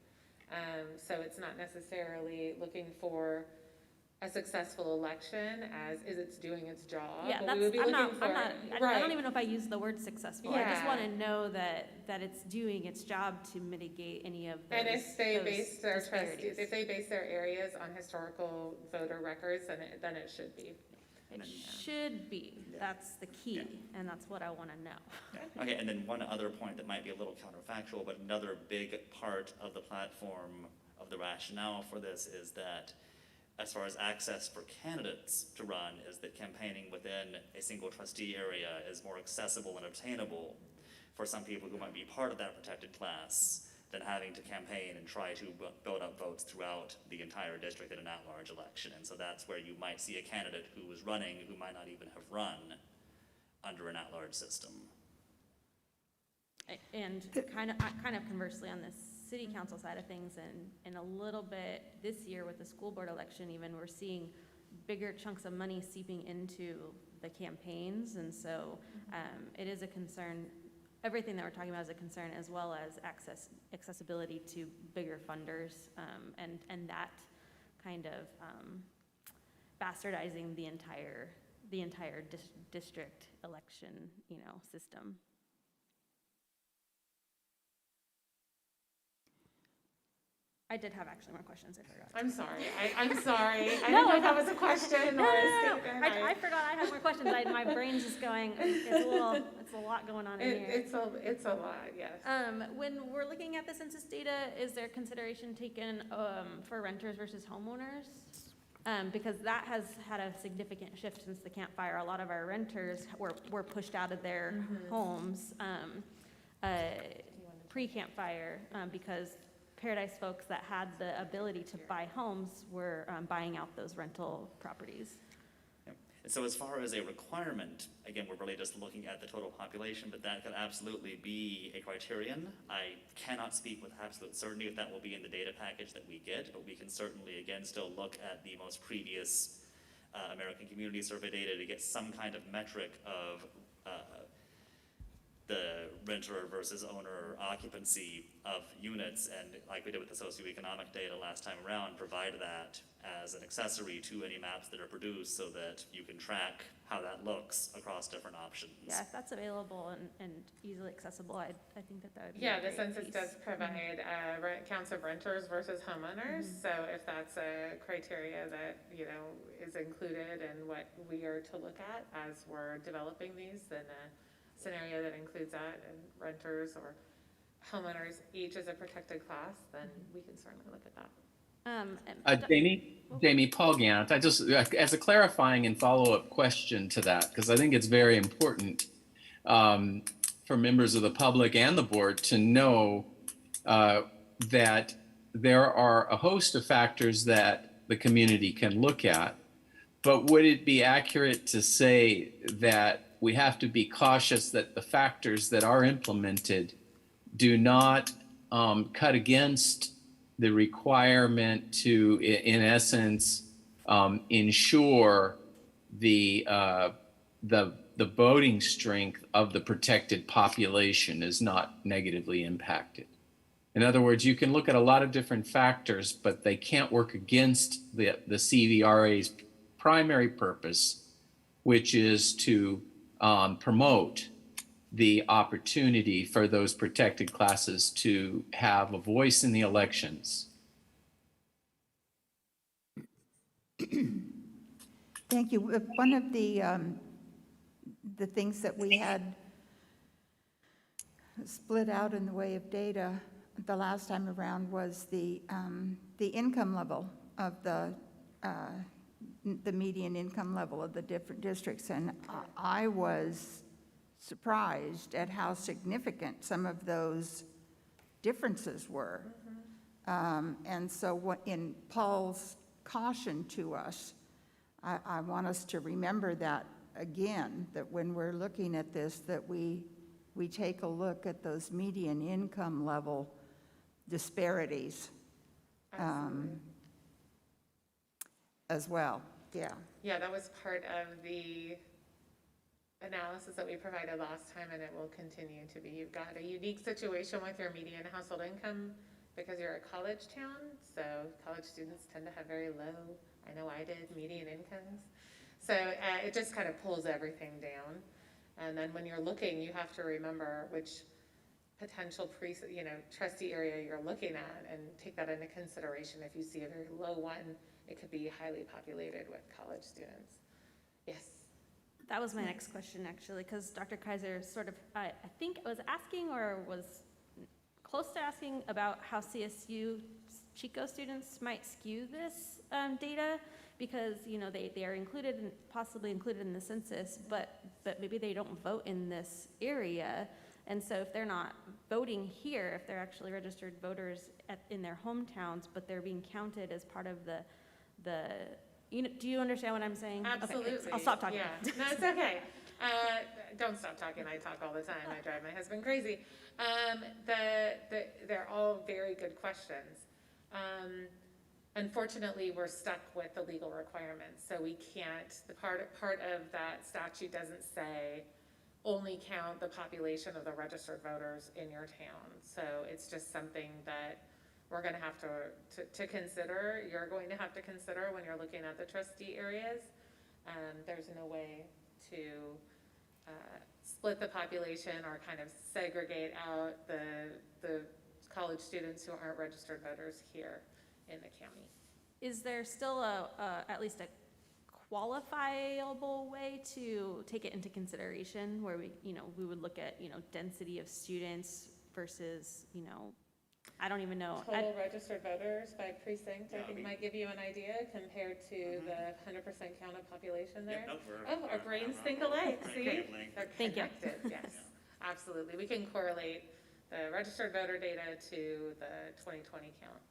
So it's not necessarily looking for a successful election as is it's doing its job. Yeah, but we would be I'm not, looking for, I right. don't even know if I use the word successful. I just Yeah. want to know that it's doing its job to mitigate any of those And if they base their disparities. trustees, if they base their areas on historical voter records, then it should be. It should be, that's the key, and that's what I want to know. Yeah. Okay, and then one other point that might be a little counterfactual, but another big part of the platform of the rationale for this is that as far as access for candidates to run, is that campaigning within a single trustee area is more accessible and obtainable for some people who might be part of that protected class than having to campaign and try to build up votes throughout the entire district in an at-large election. And so that's where you might see a candidate who was running who might not even have run under an at-large system. And kind of conversely on this city council side of things, and a little bit this year with the school board election even, we're seeing bigger chunks of money seeping into the campaigns, and so it is a concern. Everything that we're talking about is a concern, as well as accessibility to bigger funders, and that kind of bastardizing the entire district election, system. I did have actually more questions. I forgot. I'm sorry. I'm sorry. I No, didn't know if that was a question No, or no, a no, no. statement. I forgot I had more questions. My brain's just going. It's a lot going on in here. It's a lot, yes. When we're looking at the census data, is there consideration taken for renters versus homeowners? Because that has had a significant shift since the campfire. A lot of our renters were pushed out of their homes pre-campfire because Paradise folks that had the ability to buy homes were buying out those rental properties. Yep. And so as far as a requirement, again, we're really just looking at the total population, but that could absolutely be a criterion. I cannot speak with absolute certainty if that will be in the data package that we get, but we can certainly, again, still look at the most previous American Community Survey data to get some kind of metric of the renter versus owner occupancy of units, and like we did with the socioeconomic data last time around, provide that as an accessory to any maps that are produced so that you can track how that looks across different options. Yeah, if that's available and easily accessible, I think that would be Yeah, a the great census piece. does provide counts of renters versus homeowners. So if that's a criteria that, is included in what we are to look at as we're developing these, then a scenario that includes that and renters or homeowners each as a protected class, then we can certainly look at that. Jamie, Paul Gant, I just, as a clarifying and follow-up question to that, because I think it's very important for members of the public and the board to know that there are a host of factors that the community can look at, but would it be accurate to say that we have to be cautious that the factors that are implemented do not cut against the requirement to, in essence, ensure the voting strength of the protected population is not negatively impacted? In other words, you can look at a lot of different factors, but they can't work against the CVRA's primary purpose, which is to promote the opportunity for those protected classes to have a voice in the elections. Thank you. One of the things that we had split out in the way of data the last time around was the income level of the median income level of the different districts, and I was surprised at how significant some of those differences were. And so what in Paul's caution to us, I want us to remember that again, that when we're looking at this, that we take a look at those median income level disparities. as well, yeah. Yeah, that was part of the analysis that we provided last time, and it will continue to be. You've got a unique situation with your median household income because you're a college town, so college students tend to have very low, I know I did, median incomes. So it just kind of pulls everything down. And then when you're looking, you have to remember which potential trustee area you're looking at and take that into consideration. If you see a very low one, it could be highly populated with college students. Yes. That was my next question, actually, because Dr. Kaiser sort of, I think was asking or was close to asking about how CSU Chico students might skew this data, because, they are included, possibly included in the census, but maybe they don't vote in this area. And so if they're not voting here, if they're actually registered voters in their hometowns, but they're being counted as part of do you understand what I'm saying? Absolutely. Okay, I'll stop talking. Yeah. No, it's okay. Don't stop talking. I talk all the time. I drive my husband crazy. They're all very good questions. Unfortunately, we're stuck with the legal requirements, so we can't. The part of that statute doesn't say only count the population of the registered voters in your town. So it's just something that we're going to have to consider. You're going to have to consider when you're looking at the trustee areas. There's no way to split the population or kind of segregate out the college students who aren't registered voters here in the county. Is there still at least a qualifiable way to take it into consideration where we would look at, density of students versus, I don't even know. Total registered voters by precinct, I Yeah, think might give you an idea compared to the 100% counted population there. Yep, Oh, our brains think alike, see? They're Thank you. connected, yes, absolutely. We can correlate the registered voter data to the 2020 count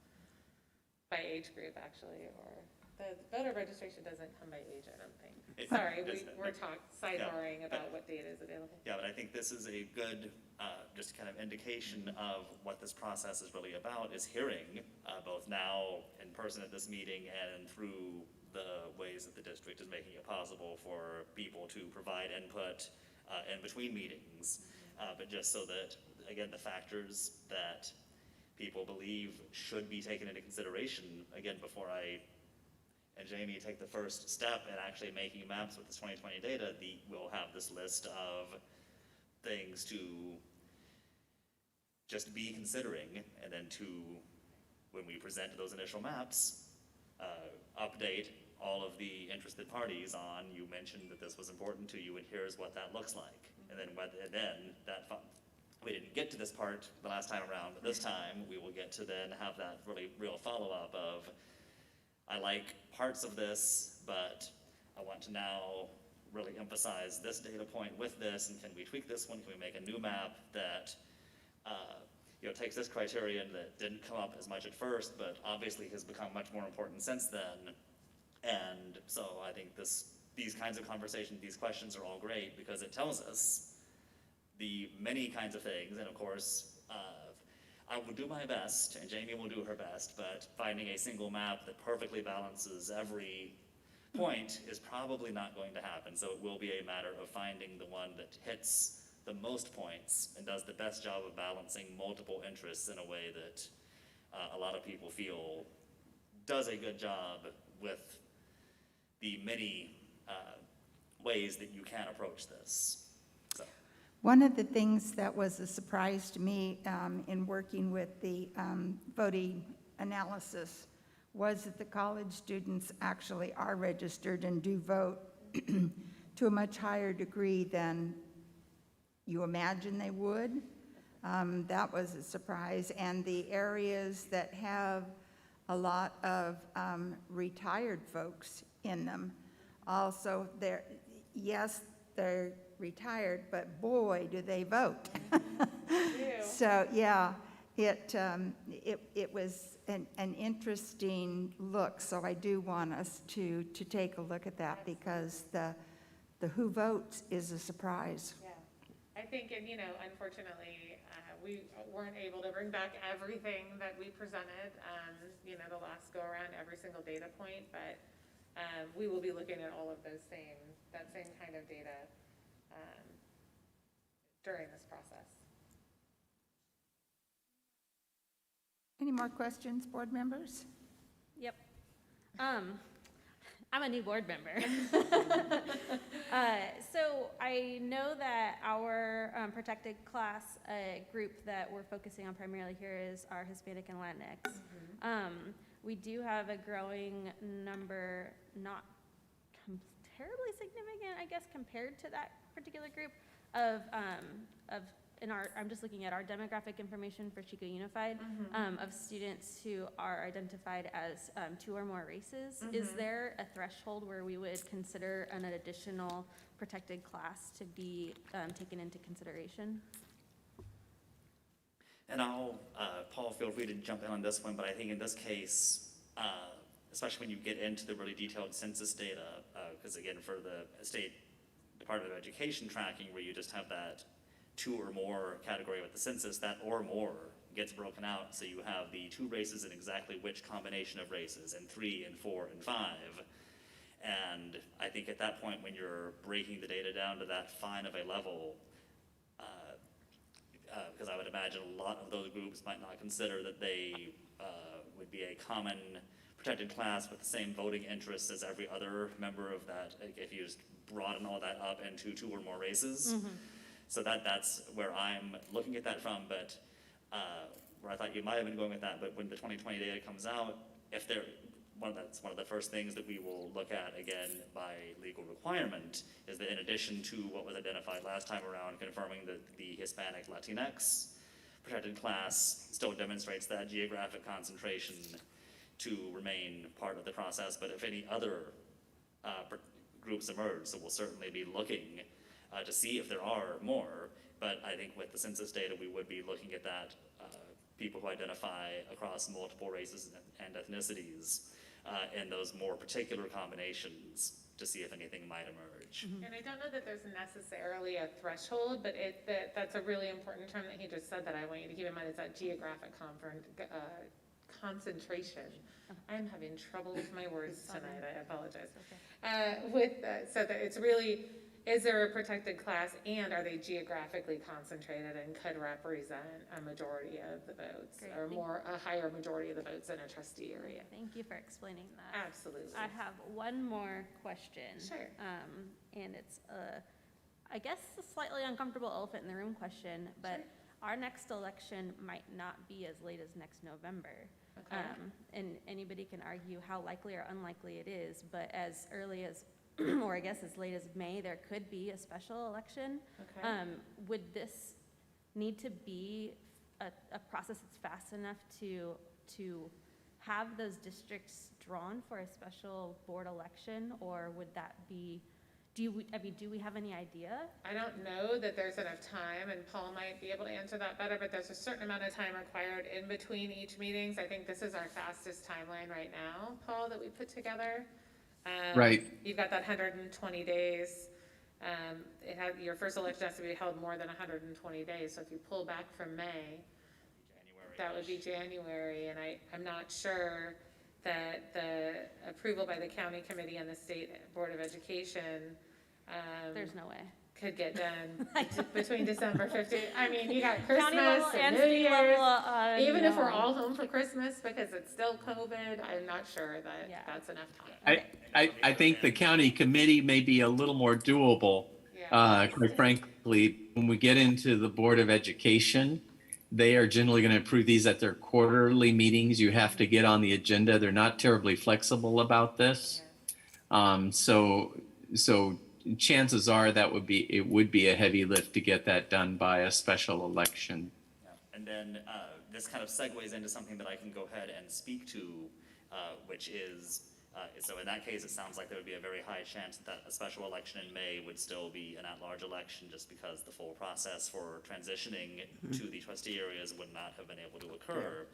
by age group, actually, or the voter registration doesn't come by age, I don't think. Sorry, we're sideboarding about what data is available. Yeah, but I think this is a good, just kind of indication of what this process is really about, is hearing, both now in person at this meeting and through the ways that the district is making it possible for people to provide input in between meetings. But just so that, again, the factors that people believe should be taken into consideration, again, before I and Jamie take the first step in actually making maps with this 2020 data, we'll have this list of things to just be considering, and then when we present those initial maps, update all of the interested parties on, you mentioned that this was important to you, and here's what that looks like. And then we didn't get to this part the last time around, but this time we will get to then have that really real follow-up of, I like parts of this, but I want to now really emphasize this data point with this, and can we tweak this one? Can we make a new map that takes this criterion that didn't come up as much at first, but obviously has become much more important since then? And so I think these kinds of conversations, these questions are all great because it tells us the many kinds of things, and of course, I will do my best, and Jamie will do her best, but finding a single map that perfectly balances every point is probably not going to happen. So it will be a matter of finding the one that hits the most points and does the best job of balancing multiple interests in a way that a lot of people feel does a good job with the many ways that you can approach this. One of the things that was a surprise to me in working with the voting analysis was that the college students actually are registered and do vote to a much higher degree than you imagine they would. That was a surprise. And the areas that have a lot of retired folks in them, also, they're retired, but boy, do they vote. So, yeah, it was an interesting look. So I do want us to take a look at that because the who votes is a surprise. Yeah, I think, and unfortunately, we weren't able to bring back everything that we presented, the last go around, every single data point, but we will be looking at all of that same kind of data during this process. Any more questions, board members? Yep. I'm a new board member. So I know that our protected class group that we're focusing on primarily here is our Hispanic and Latinx. We do have a growing number, not terribly significant, I guess, compared to that particular group of I'm just looking at our demographic information for Chico Unified, of students who are identified as 2 or more races. Is there a threshold where we would consider an additional protected class to be taken into consideration? And Paul, feel free to jump in on this one, but I think in this case, especially when you get into the really detailed census data, because again, for the State Department of Education tracking, where you just have that 2 or more category with the census, that or more gets broken out, so you have the 2 races and exactly which combination of races, and 3 and 4 and 5. And I think at that point, when you're breaking the data down to that fine of a level, because I would imagine a lot of those groups might not consider that they would be a common protected class with the same voting interests as every other member of that, if you just broaden all that up into 2 or more races. So that's where I'm looking at that from, but where I thought you might have been going with that, but when the 2020 data comes out, if that's one of the first things that we will look at again by legal requirement, is that in addition to what was identified last time around, confirming that the Hispanic Latinx protected class still demonstrates that geographic concentration to remain part of the process, but if any other groups emerge, so we'll certainly be looking to see if there are more, but I think with the census data, we would be looking at that, people who identify across multiple races and ethnicities, and those more particular combinations to see if anything might emerge. And I don't know that there's necessarily a threshold, but that's a really important term that he just said that I want you to keep in mind, is that geographic concentration. I'm having trouble with my words tonight, I apologize. So that it's really, is there a protected class, and are they geographically concentrated and could represent a majority of the votes, Great, or a higher majority of the votes in a trustee area? Thank you for explaining that. Absolutely. I have one more question. Sure. And it's I guess a slightly uncomfortable elephant in the room question, but our next election might not be as late as next November. Okay. And anybody can argue how likely or unlikely it is, but as early as, or I guess as late as May, there could be a special election. Okay. Would this need to be a process that's fast enough to have those districts drawn for a special board election, or would that be, do we have any idea? I don't know that there's enough time, and Paul might be able to answer that better, but there's a certain amount of time required in between each meetings. I think this is our fastest timeline right now, Paul, that we put together. Right. You've got that 120 days. Your first election has to be held more than 120 days, so if you pull back from May, that would be January, and I'm not sure that the approval by the county committee and the State Board of Education There's no way. could get done between December 15th. I mean, you got County level Christmas and and New state Year's. level. Even if we're no. all home for Christmas because it's still COVID, I'm not sure that Yeah. that's enough time. I think the county committee may be a little more doable. Yeah. Quite frankly, when we get into the Board of Education, they are generally going to approve these at their quarterly meetings. You have to get on the agenda. They're not terribly flexible about this. So chances are it would be a heavy lift to get that done by a special election. Yeah. And then this kind of segues into something that I can go ahead and speak to, which is, so in that case, it sounds like there would be a very high chance that a special election in May would still be an at-large election, just because the full process for transitioning to the trustee areas would not have been able to occur.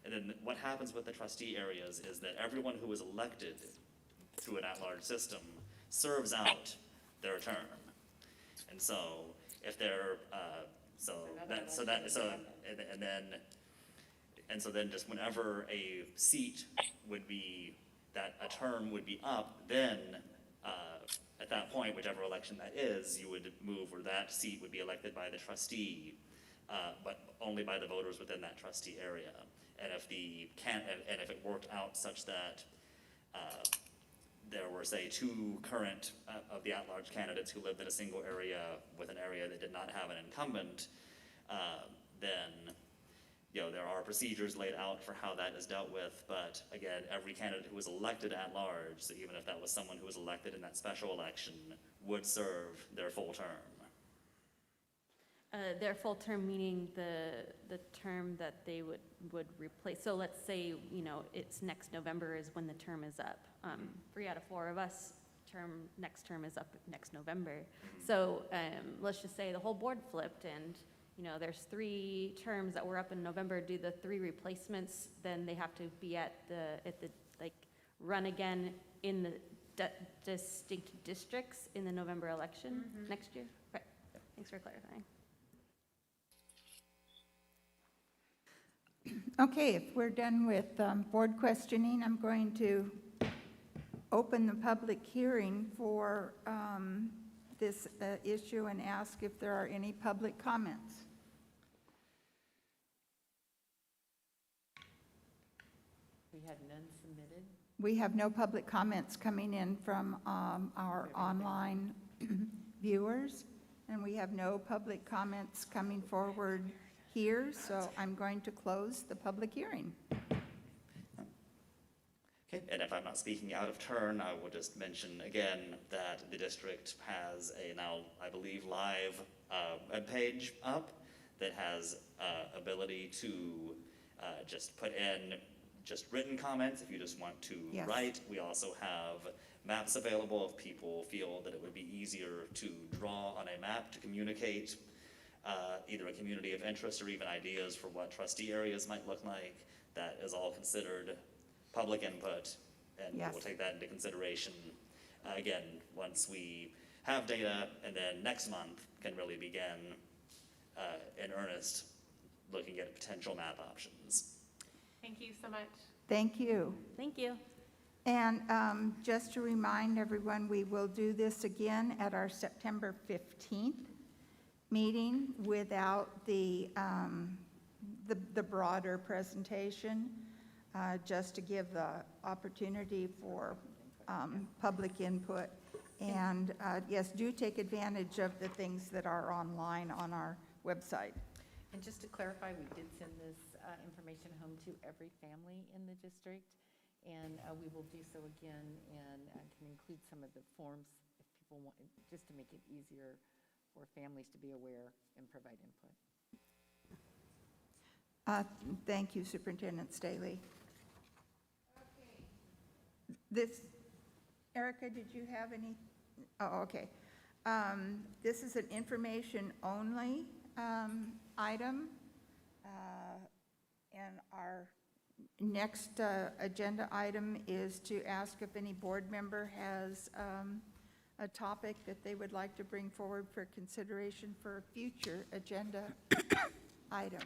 And then what happens with the trustee areas is that everyone who is elected through an at-large system serves out their term. And so if they're, and so then just whenever a seat would be that a term would be up, then at that point, whichever election that is, you would move where that seat would be elected by the trustee, but only by the voters within that trustee area. And if and if it worked out such that there were, say, two current of the at-large candidates who lived in a single area with an area that did not have an incumbent, then there are procedures laid out for how that is dealt with, but again, every candidate who was elected at large, so even if that was someone who was elected in that special election, would serve their full term. Their full term meaning the term that they would replace. So let's say, it's next November is when the term is up. 3 out of 4 of us, next term is up next November. So let's just say the whole board flipped and there's 3 terms that were up in November. Do the 3 replacements, then they have to be at the run again in the distinct districts in the November election next year? Okay. Thanks for clarifying. Okay, if we're done with board questioning, I'm going to open the public hearing for this issue and ask if there are any public comments. We had none submitted. We have no public comments coming in from our online viewers, and we have no public comments coming forward here, so I'm going to close the public hearing. Okay, and if I'm not speaking out of turn, I will just mention again that the district has a now, I believe, live webpage up that has ability to just put in just written comments if you just want to Yes. write. We also have maps available if people feel that it would be easier to draw on a map to communicate either a community of interest or even ideas for what trustee areas might look like. That is all considered public input, and Yes. we'll take that into consideration again once we have data, and then next month can really begin in earnest looking at potential map options. Thank you so much. Thank you. Thank you. And just to remind everyone, we will do this again at our September 15th meeting without the broader presentation, just to give the opportunity for public input. And yes, do take advantage of the things that are online on our website. And just to clarify, we did send this information home to every family in the district, and we will do so again and can include some of the forms if people want, just to make it easier for families to be aware and provide input. Thank you, Superintendent Staley. This, Erica, did you have any? Oh, okay. This is an information-only item. And our next agenda item is to ask if any board member has a topic that they would like to bring forward for consideration for a future agenda item.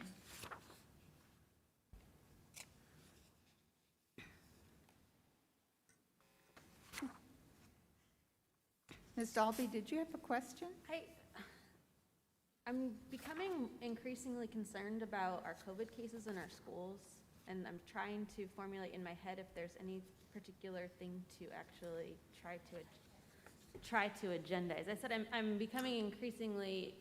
Ms. Dalby, did you have a question? I'm becoming increasingly concerned about our COVID cases in our schools, and I'm trying to formulate in my head if there's any particular thing to actually try to agendize. I said I'm becoming increasingly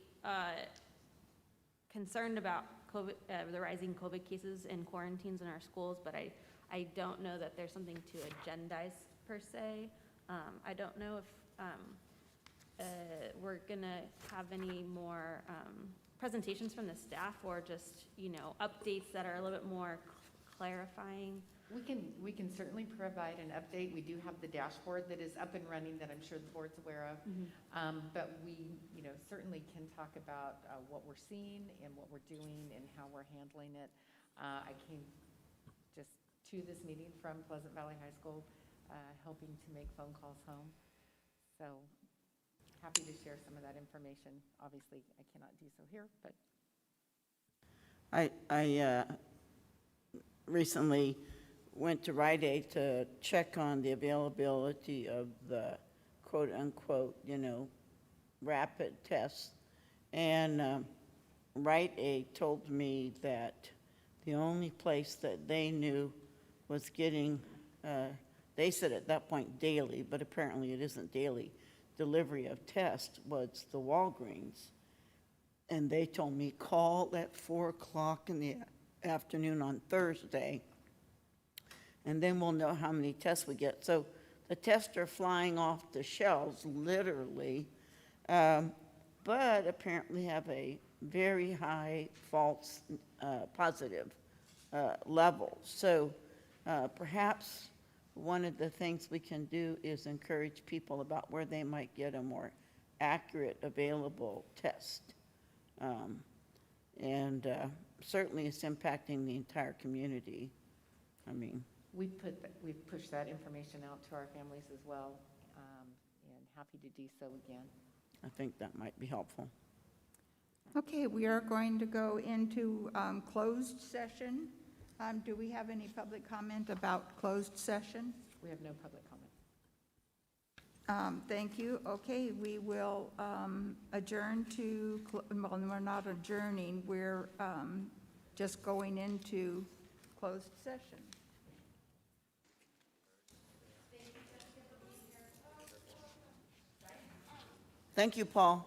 concerned about COVID, the rising COVID cases and quarantines in our schools, but I don't know that there's something to agendize per se. I don't know if we're gonna have any more presentations from the staff, or just, updates that are a little bit more clarifying. We can certainly provide an update. We do have the dashboard that is up and running that I'm sure the board's aware of. But we, certainly can talk about what we're seeing and what we're doing and how we're handling it. I came just to this meeting from Pleasant Valley High School, helping to make phone calls home. So happy to share some of that information. Obviously, I cannot do so here, but. I recently went to Rite Aid to check on the availability of the quote-unquote, rapid tests. And Rite Aid told me that the only place that they knew was getting, they said at that point daily, but apparently it isn't daily, delivery of tests was the Walgreens. And they told me, call at 4 o'clock in the afternoon on Thursday, and then we'll know how many tests we get. So the tests are flying off the shelves, literally, but apparently have a very high false positive level. So perhaps one of the things we can do is encourage people about where they might get a more accurate, available test. And certainly it's impacting the entire community. I mean, We've pushed that information out to our families as well, and happy to do so again. I think that might be helpful. Okay, we are going to go into closed session. Do we have any public comment about closed session? We have no public comment. Thank you. Okay, we will adjourn to, well, we're not adjourning, we're just going into closed session. Thank you, Paul.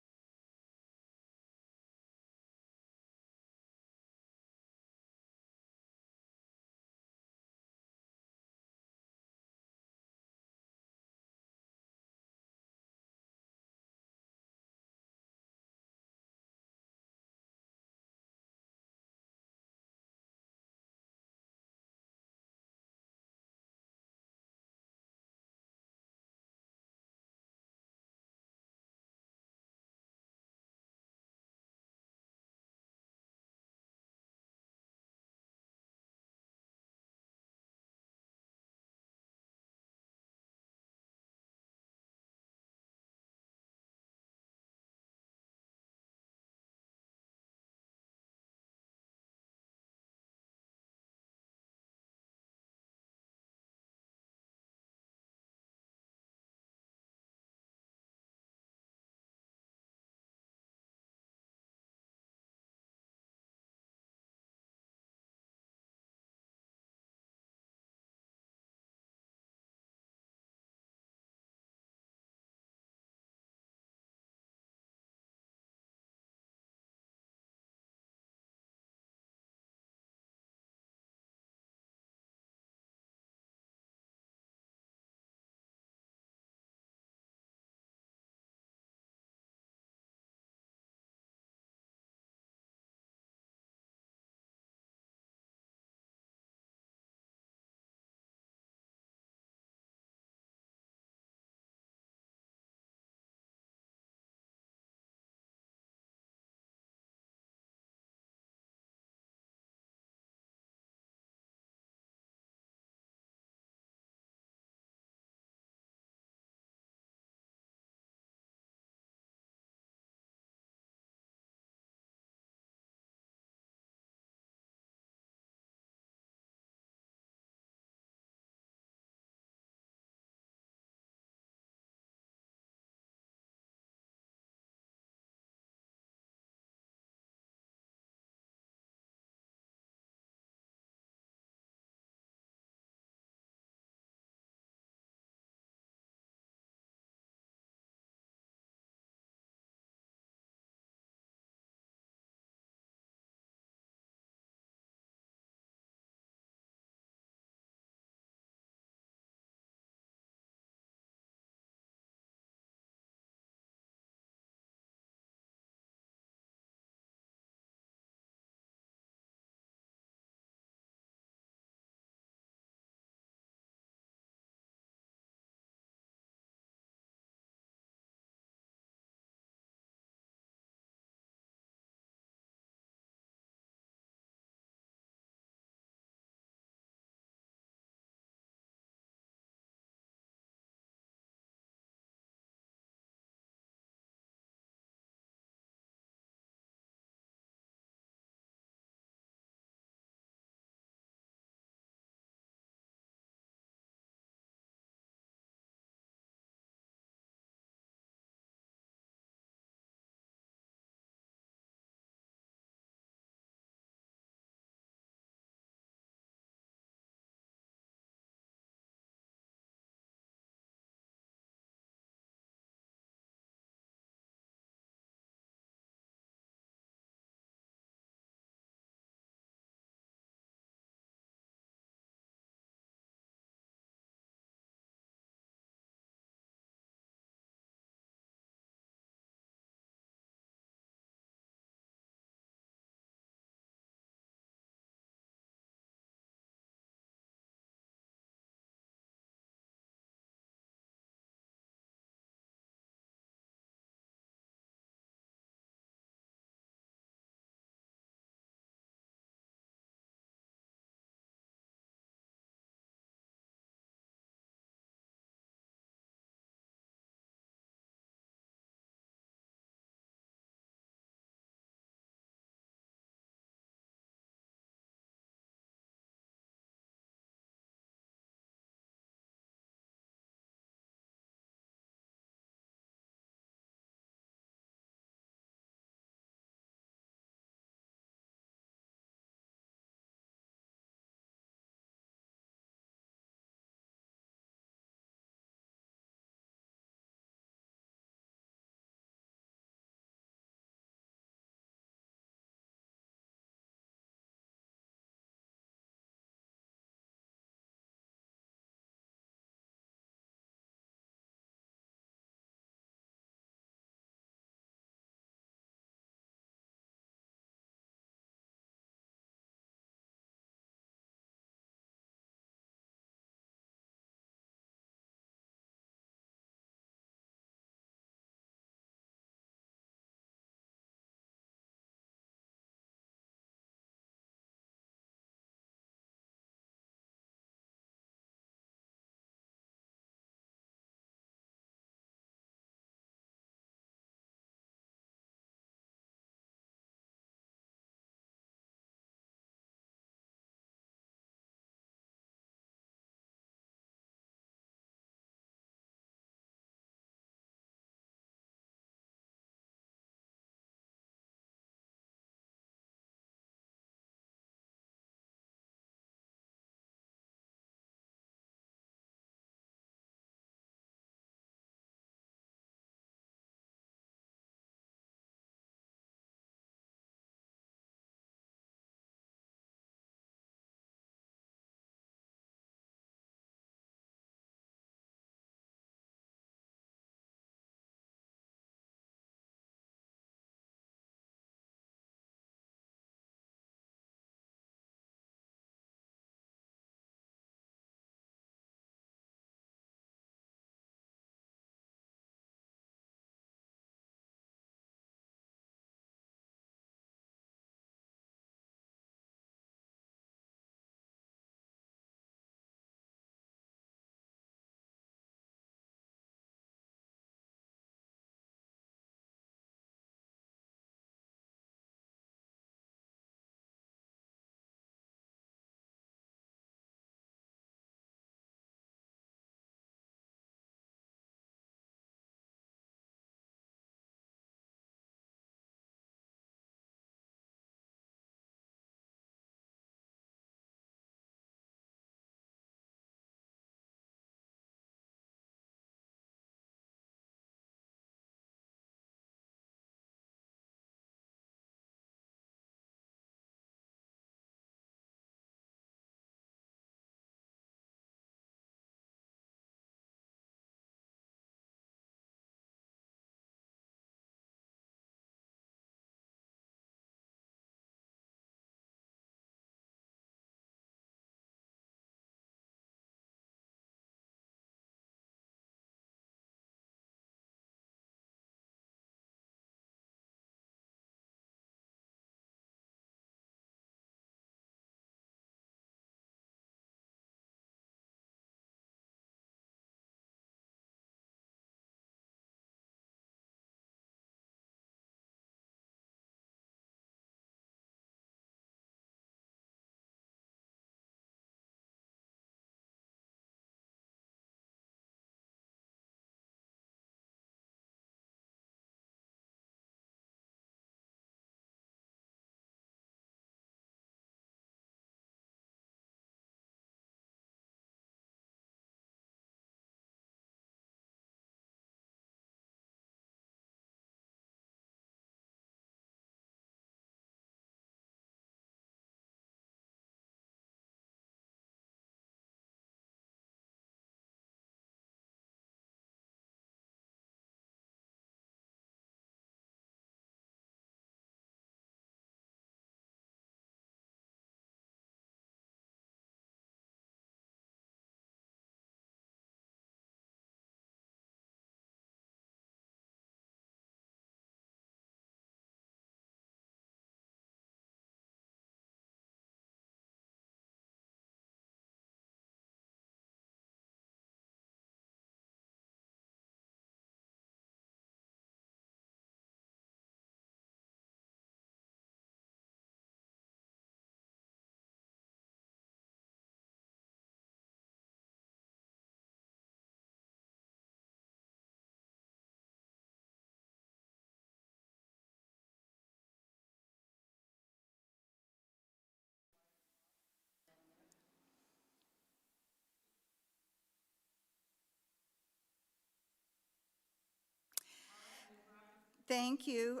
Thank you.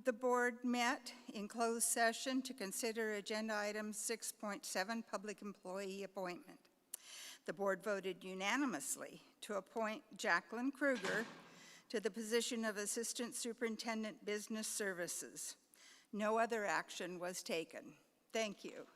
The board met in closed session to consider agenda item 6.7, public employee appointment. The board voted unanimously to appoint Jacqueline Kruger to the position of Assistant Superintendent Business Services. No other action was taken. Thank you.